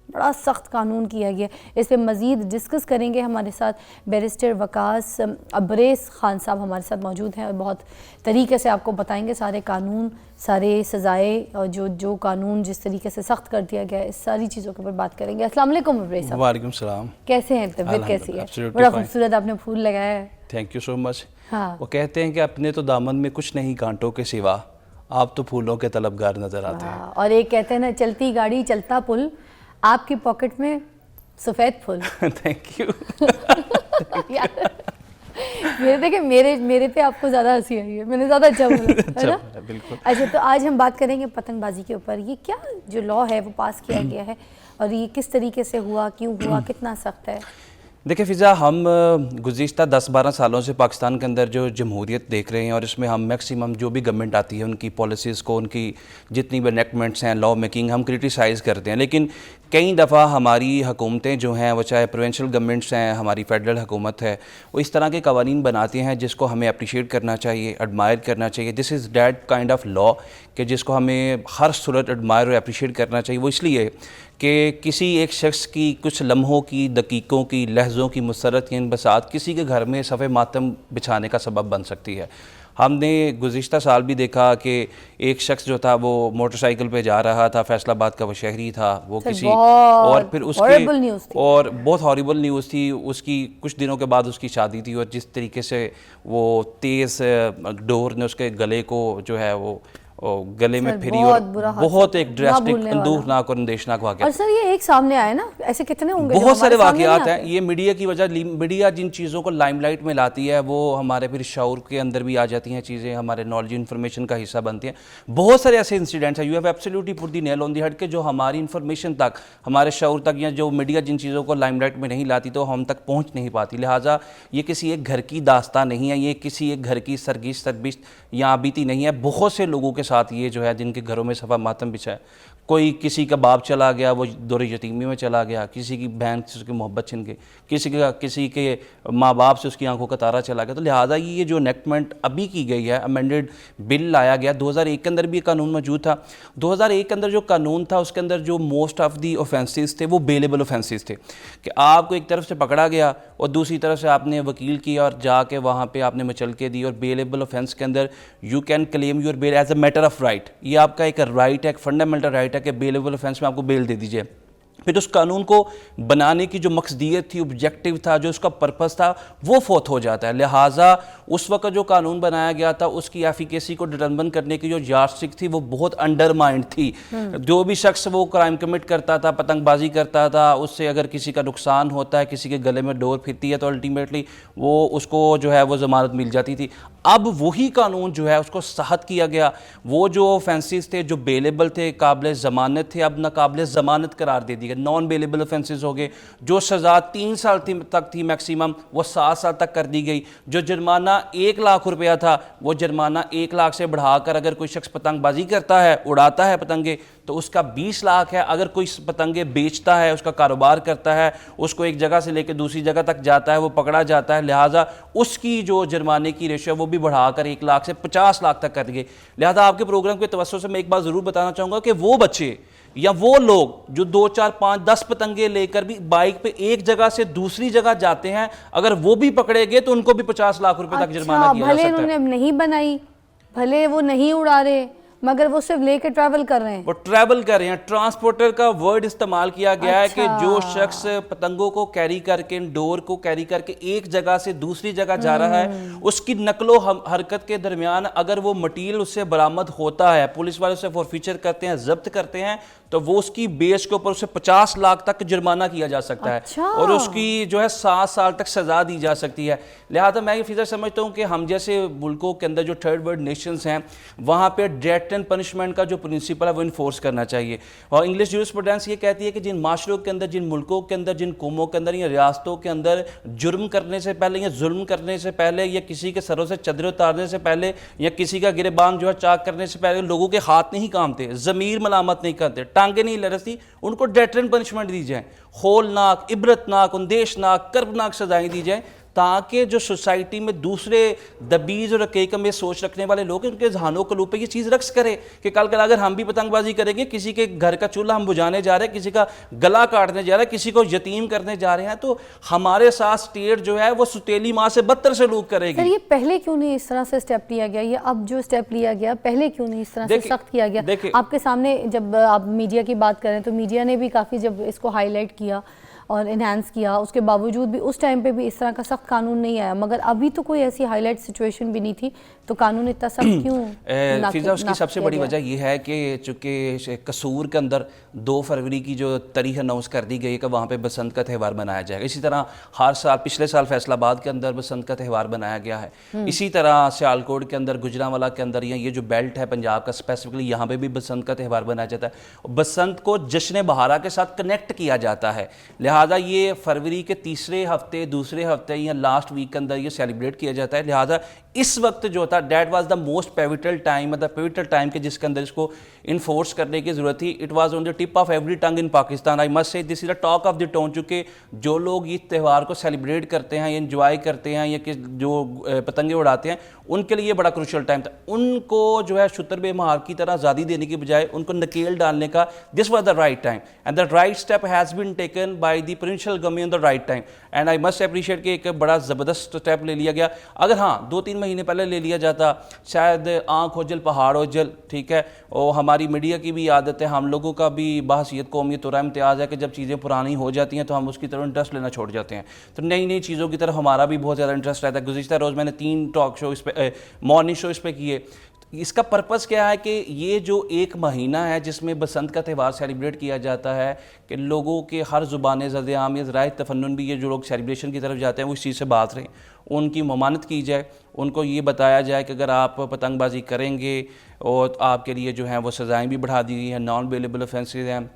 बड़ा सख्त कानून किया गया। इस पर मज़ीद डिस्कस करेंगे। हमारे साथ बैरिस्टर वकास अब्रेस खान साहब हमारे साथ मौजूद हैं और बहुत तरीके से आपको बताएंगे सारे कानून, सारे सज़ाएँ और जो कानून जिस तरीके से सख्त कर दिया गया है, इस सारी चीज़ों के ऊपर बात करेंगे। अस्सलाम वालेकुम अब्रेस साहब। वालेकुम सलाम। कैसे हैं, तबीयत कैसी है? बड़ा खूबसूरत आपने फूल लगाया है। Thank you so much. हाँ, वो कहते हैं कि अपने तो दामन में कुछ नहीं कांटों के सिवा, आप तो फूलों के तलबगार नजर आते हैं। और एक कहते हैं ना चलती गाड़ी चलता पुल, आपकी पॉकेट में सफ़ेद फूल। Thank you. मेरे देखिए मेरे पे आपको ज़्यादा हंसी आई है, मैंने ज़्यादा अच्छा बोला है ना? बिल्कुल। अच्छा, तो आज हम बात करेंगे पतंगबाजी के ऊपर। ये क्या जो लॉ है वो पास किया गया है और ये किस तरीके से हुआ, क्यों हुआ, कितना सख्त है? देखिए फ़िज़ा, हम गुज़िश्ता 10-12 सालों से पाकिस्तान के अंदर जो जमहूरियत देख रहे हैं और इसमें हम मैक्सिमम जो भी गवर्नमेंट आती है उनकी पॉलिसीज़ को, उनकी जितनी भी एनेक्टमेंट्स हैं, लॉ मेकिंग, हम क्रिटिसाइज़ करते हैं। लेकिन कई दफ़ा हमारी हुकूमतें जो हैं वो चाहे प्रोविंशियल गवर्नमेंट्स हैं, हमारी फेडरल हुकूमत है, वो इस तरह के कवानीन बनाती हैं जिसको हमें अप्रिशिएट करना चाहिए, एडमायर करना चाहिए। This is that kind of law कि जिसको हमें हर सूरत एडमायर और अप्रिशिएट करना चाहिए। वो इसलिए कि किसी एक शख्स की कुछ लम्हों की, दकीकों की, लहज़ों की मुसरत या बसात किसी के घर में सफ़े मातम बिछाने का सबब बन सकती है। हमने गुज़िश्ता साल भी देखा कि एक शख्स जो था वो मोटरसाइकिल पे जा रहा था, फैसलाबाद का वो शहरी था, वो किसी और फिर उसके और बहुत हॉरिबल न्यूज़ थी। उसकी कुछ दिनों के बाद उसकी शादी थी और जिस तरीके से वो तेज़ डोर ने उसके गले को जो है वो गले में फिरी और बहुत एक ड्रास्टिक, अंदूरनाक और अंदेशनाक वाक़या। और सर ये एक सामने आया ना, ऐसे कितने होंगे? बहुत सारे वाक़यात हैं। ये मीडिया की वजह, मीडिया जिन चीज़ों को लाइमलाइट में लाती है वो हमारे फिर शऊर के अंदर भी आ जाती हैं चीज़ें, हमारे नॉलेज इन्फॉर्मेशन का हिस्सा बनती हैं। बहुत सारे ऐसे इंसिडेंट्स हैं, you have absolutely put the nail on the head, के जो हमारी इन्फॉर्मेशन तक, हमारे शऊर तक, या जो मीडिया जिन चीज़ों को लाइमलाइट में नहीं लाती तो हम तक पहुँच नहीं पाती। लिहाजा ये किसी एक घर की दास्तान नहीं है, ये किसी एक घर की सरगिश या बीती नहीं है। बहुत से लोगों के साथ ये जो है जिनके घरों में सफ़ा मातम बिछा है। कोई किसी का बाप चला गया, वो दौरे यतीमी में चला गया, किसी की बहन से उसकी मोहब्बत छिन गई, किसी के माँ बाप से उसकी आंखों का तारा चला गया। तो लिहाजा ये जो एनेक्टमेंट अभी की गई है, अमेंडेड बिल लाया गया, 2001 के अंदर भी कानून मौजूद था। 2001 के अंदर जो कानून था उसके अंदर जो मोस्ट ऑफ दी ऑफेंसेस थे वो बेलेबल ऑफेंसेस थे, कि आपको एक तरफ से पकड़ा गया और दूसरी तरफ से आपने वकील किया और जाके वहाँ पर आपने मचलके दी। और बेलेबल ऑफेंस के अंदर you can claim your bail as a matter of right. ये आपका एक राइट है, एक फंडामेंटल राइट है कि बेलेबल ऑफेंस में आपको बेल दे दीजिए। फिर उस कानून को बनाने की जो मकसदियत थी, ऑब्जेक्टिव था, जो उसका पर्पस था, वो फोत हो जाता है। लिहाजा उस वक्त जो कानून बनाया गया था उसकी एफिकेसी को डिटरमिन करने की जो यार्डस्टिक थी वो बहुत अंडरमाइंड थी। जो भी शख्स वो क्राइम कमिट करता था, पतंगबाजी करता था, उससे अगर किसी का नुकसान होता है, किसी के गले में डोर फिरती है, तो अल्टीमेटली वो उसको जो है वो ज़मानत मिल जाती थी। अब वही कानून जो है उसको सख्त किया गया। वो जो ऑफेंसेस थे, जो बेलेबल थे, काबिल ज़मानत थे, अब नाकाबिल ज़मानत करार दे दिए गए, नॉन बेलेबल ऑफेंसेस हो गए। जो सज़ा 3 साल तक थी मैक्सिमम, वो 7 साल तक कर दी गई। जो जुर्माना 1 लाख रुपया था, वो जुर्माना 1 लाख से बढ़ाकर अगर कोई शख्स पतंगबाजी करता है, उड़ाता है पतंगे, तो उसका 20 लाख है। अगर कोई पतंगे बेचता है, उसका कारोबार करता है, उसको एक जगह से लेकर दूसरी जगह तक जाता है, वो पकड़ा जाता है, लिहाजा उसकी जो जुर्माने की रेशो वो भी बढ़ाकर 1 लाख से 50 लाख तक कर दिए। लिहाजा आपके प्रोग्राम के तवज्जो से मैं एक बात ज़रूर बताना चाहूँगा कि वो बच्चे या वो लोग जो 2, 4, 5, 10 पतंगे लेकर भी बाइक पे एक जगह से दूसरी जगह जाते हैं, अगर वो भी पकड़े गए तो उनको भी 50 लाख रुपए तक जुर्माना किया जा भले सकता है। उन्होंने नहीं बनाई, भले वो नहीं उड़ा रहे, मगर वो सिर्फ लेके ट्रैवल कर रहे हैं। वो ट्रैवल कर रहे हैं। ट्रांसपोर्टर का वर्ड इस्तेमाल किया गया है कि जो शख्स पतंगों को कैरी करके, इंडोर को कैरी करके एक जगह से दूसरी जगह जा रहा है, उसकी नकलो हरकत के दरमियान अगर वो मटीरियल उससे बरामद होता है, पुलिस वाले उसे फॉरफीचर करते हैं, जब्त करते हैं, तो वो उसकी बेस के ऊपर उसे 50 लाख तक जुर्माना किया जा सकता है और उसकी जो है 7 साल तक सजा दी जा सकती है। लिहाजा मैं ये फिज़ा समझता हूँ कि हम जैसे मुल्कों के अंदर जो थर्ड वर्ल्ड नेशंस हैं, वहाँ पे डेथ एंड पनिशमेंट का जो प्रिंसिपल है वो इन्फोर्स करना चाहिए। और इंग्लिश जूरिस्प्रूडेंस ये कहती है कि जिन माशरों के अंदर, जिन मुल्कों के अंदर, जिन कौमों के अंदर या रियासतों के अंदर जुर्म करने से पहले या जुल्म करने से पहले या किसी के सरों से चदर उतारने से पहले या किसी का गिरेबान जो है चाक करने से पहले लोगों के हाथ नहीं कांपते, ज़मीर मलामत नहीं करते, टांगे नहीं लरसती, उनको डेथ एंड पनिशमेंट दी जाए, होलनाक, इबरतनाक, उंदेशनाक, कर्बनाक सजाएं दी जाए, ताकि जो सोसाइटी में दूसरे दबीज और हकीकत में सोच रखने वाले लोग उनके जहानों कलूब पे ये चीज़ रक्स करे कि कल अगर हम भी पतंगबाजी करेंगे, किसी के घर का चूल्हा हम बुझाने जा रहे हैं, किसी का गला काटने जा रहे हैं, किसी को यतीम करने जा रहे हैं, तो हमारे साथ स्टेट जो है वो सुतेली माँ से बदतर सलूक करेगी। सर ये पहले क्यों नहीं इस तरह से स्टेप लिया गया, ये अब जो स्टेप लिया गया पहले क्यों नहीं इस तरह से सख्त किया गया? आपके सामने जब आप मीडिया की बात करें तो मीडिया ने भी काफ़ी जब इसको हाईलाइट किया और इन्हांस किया, उसके बावजूद भी उस टाइम पे भी इस तरह का सख्त कानून नहीं आया, मगर अभी तो कोई ऐसी हाईलाइट सिचुएशन भी नहीं थी, तो कानून इतना सख्त क्यों? फिजा उसकी सबसे बड़ी वजह यह है कि चूँकि कसूर के अंदर 2 फरवरी की जो तारीख अनाउंस कर दी गई है कि वहाँ पे बसंत का त्यौहार मनाया जाएगा। इसी तरह हर साल, पिछले साल फैसलाबाद के अंदर बसंत का त्यौहार बनाया गया है। इसी तरह सियालकोट के अंदर, गुजरांवाला के अंदर, या ये जो बेल्ट है पंजाब का स्पेसिफिकली, यहाँ पे भी बसंत का त्यौहार बनाया जाता है। बसंत को जश्न बहारा के साथ कनेक्ट किया जाता है, लिहाजा ये फरवरी के तीसरे हफ्ते, दूसरे हफ्ते या लास्ट वीक के अंदर ये सेलिब्रेट किया जाता है। लिहाजा इस वक्त जो था that was the most pivotal time, मतलब पिवटल टाइम के जिसके अंदर इसको इन्फोर्स करने की जरूरत थी। It was on the tip of every tongue in Pakistan. I must say this is the talk of the town. चूँकि जो लोग इस त्यौहार को सेलिब्रेट करते हैं, एंजॉय करते हैं, या जो पतंगे उड़ाते हैं, उनके लिए बड़ा क्रूशियल टाइम था। उनको जो है शुतर बेमहार की तरह आज़ादी देने की बजाय उनको नकेल डालने का this was the right time and the right step has been taken by the provincial government the right time and I must appreciate कि एक बड़ा ज़बरदस्त स्टेप ले लिया गया। अगर हाँ 2-3 महीने पहले ले लिया जाता, शायद आँख ओझल पहाड़ ओझल, ठीक है। और हमारी मीडिया की भी आदत है, हम लोगों का भी बहसीत कौमियत और इम्तियाज़ है कि जब चीज़ें पुरानी हो जाती हैं तो हम उसकी तरफ इंटरेस्ट लेना छोड़ जाते हैं, तो नई नई चीज़ों की तरफ हमारा भी बहुत ज़्यादा इंटरेस्ट रहता है। गुज़िश्ता रोज़ मैंने 3 टॉक शो इस पर, मॉर्निंग शो इस पर किए। इसका पर्पस क्या है कि ये जो 1 महीना है जिसमें बसंत का त्यौहार सेलिब्रेट किया जाता है, कि लोगों के हर ज़ुबान ज़द-ए-आम या ज़राए तफन्नुन भी, ये जो लोग सेलिब्रेशन की तरफ जाते हैं वो इस चीज़ से बात रहें, उनकी ममानत की जाए, उनको ये बताया जाए कि अगर आप पतंगबाजी करेंगे और आपके लिए जो है वो सज़ाएँ भी बढ़ा दी गई हैं, नॉन बेलेबल ऑफेंसेस हैं,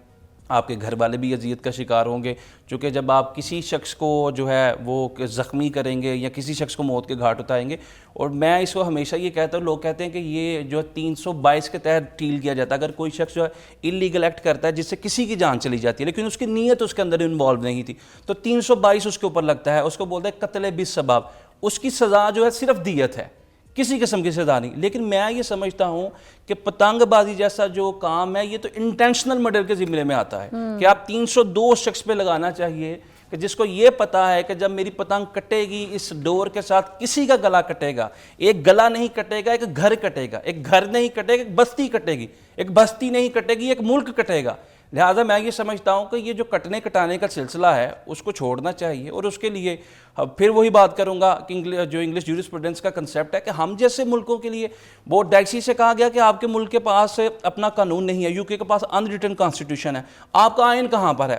आपके घर वाले भी अजियत का शिकार होंगे। क्योंकि जब आप किसी शख्स को जो है वो ज़ख्मी करेंगे या किसी शख्स को मौत के घाट उतारेंगे, और मैं इसको हमेशा ये कहता हूँ, लोग कहते हैं कि ये जो 322 के तहत डील किया जाता है, अगर कोई शख्स जो है इलीगल एक्ट करता है जिससे किसी की जान चली जाती है लेकिन उसकी नीयत उसके अंदर इन्वॉल्व नहीं थी, तो 322 उसके ऊपर लगता है, उसको बोलते हैं कत्ल बिस्सबाब। उसकी सज़ा जो है सिर्फ दियत है, किसी किस्म की सज़ा नहीं। लेकिन मैं ये समझता हूँ कि पतंगबाजी जैसा जो काम है ये तो इंटेंशनल मर्डर के ज़िम्मे में आता है कि आप 302 शख्स पे लगाना चाहिए कि जिसको ये पता है कि जब मेरी पतंग कटेगी इस डोर के साथ किसी का गला कटेगा। एक गला नहीं कटेगा, एक घर कटेगा, एक घर नहीं कटेगा, एक बस्ती कटेगी, एक बस्ती नहीं कटेगी, एक मुल्क कटेगा। लिहाजा मैं ये समझता हूँ कि ये जो कटने कटाने का सिलसिला है उसको छोड़ना चाहिए, और उसके लिए फिर वही बात करूँगा कि जो इंग्लिश जूरिस्प्रूडेंस का कंसेप्ट है कि हम जैसे मुल्कों के लिए, बहुत डाइसी से कहा गया कि आपके मुल्क के पास अपना कानून नहीं है, यूके के पास अनरिटन कॉन्स्टिट्यूशन है, आपका आइन कहाँ पर है?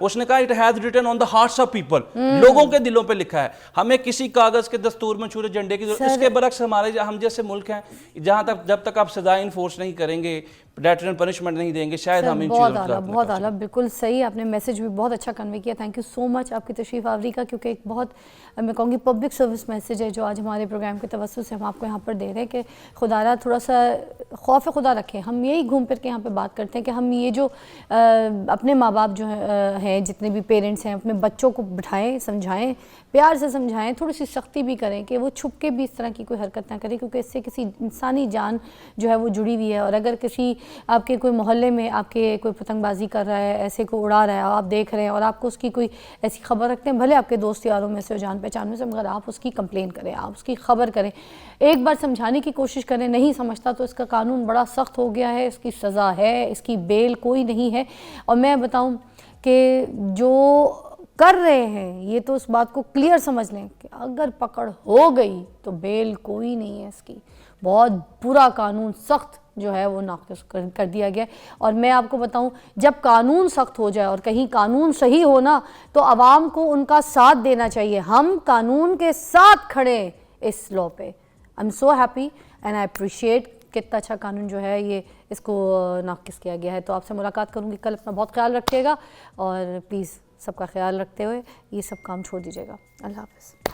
उसने कहा it has written on the hearts of people, लोगों के दिलों पे लिखा है। हमें किसी कागज के दस्तूर में छूरे झंडे की जरूरत। इसके बरक्स हमारे हम जैसे मुल्क हैं, जहाँ तक जब तक आप सजा इन्फोर्स नहीं करेंगे, डेटरेंट पनिशमेंट नहीं देंगे, शायद हम इन चीज़ों बहुत के आला, खिलाफ बहुत लड़ आला, बिल्कुल सही। आपने मैसेज भी बहुत अच्छा कन्वे किया। थैंक यू सो मच आपकी तशरीफ़ आवरी का, क्योंकि एक बहुत मैं कहूँगी पब्लिक सर्विस मैसेज है जो आज हमारे प्रोग्राम के तवज्जुह से हम आपको यहाँ पर दे रहे हैं कि खुदारा थोड़ा सा खौफ खुदा रखें। हम यही घूम फिर के यहाँ पे बात करते हैं कि हम ये जो अपने माँ बाप जो हैं, जितने भी पेरेंट्स हैं, अपने बच्चों को बिठाएं, समझाएं, प्यार से समझाएं, थोड़ी सी सख्ती भी करें कि वो छुप के भी इस तरह की कोई हरकत ना करें, क्योंकि इससे किसी इंसानी जान जो है वो जुड़ी हुई है। और अगर किसी आपके कोई मोहल्ले में आपके कोई पतंगबाजी कर रहा है, ऐसे को उड़ा रहा है, आप देख रहे हैं और आपको उसकी कोई ऐसी खबर रखते हैं, भले आपके दोस्त यारों में से और जान पहचान में से, मगर आप उसकी कंप्लेन करें, आप उसकी खबर करें, एक बार समझाने की कोशिश करें। नहीं समझता तो इसका कानून बड़ा सख्त हो गया है, इसकी सज़ा है, इसकी बेल कोई नहीं है। और मैं बताऊं कि जो कर रहे हैं ये तो उस बात को क्लियर समझ लें कि अगर पकड़ हो गई तो बेल कोई नहीं है इसकी। बहुत बुरा कानून सख्त जो है वो नाक़िस कर दिया गया है। और मैं आपको बताऊं, जब कानून सख्त हो जाए और कहीं कानून सही हो ना, तो आवाम को उनका साथ देना चाहिए। हम कानून के साथ खड़े इस लॉ पे। I am so happy and I appreciate कितना अच्छा कानून जो है ये इसको नाक़िस किया गया है। तो आपसे मुलाकात करूँगी कल। अपना बहुत ख्याल रखिएगा और प्लीज़ सबका ख्याल रखते हुए ये सब काम छोड़ दीजिएगा। अल्लाह हाफ़िज़।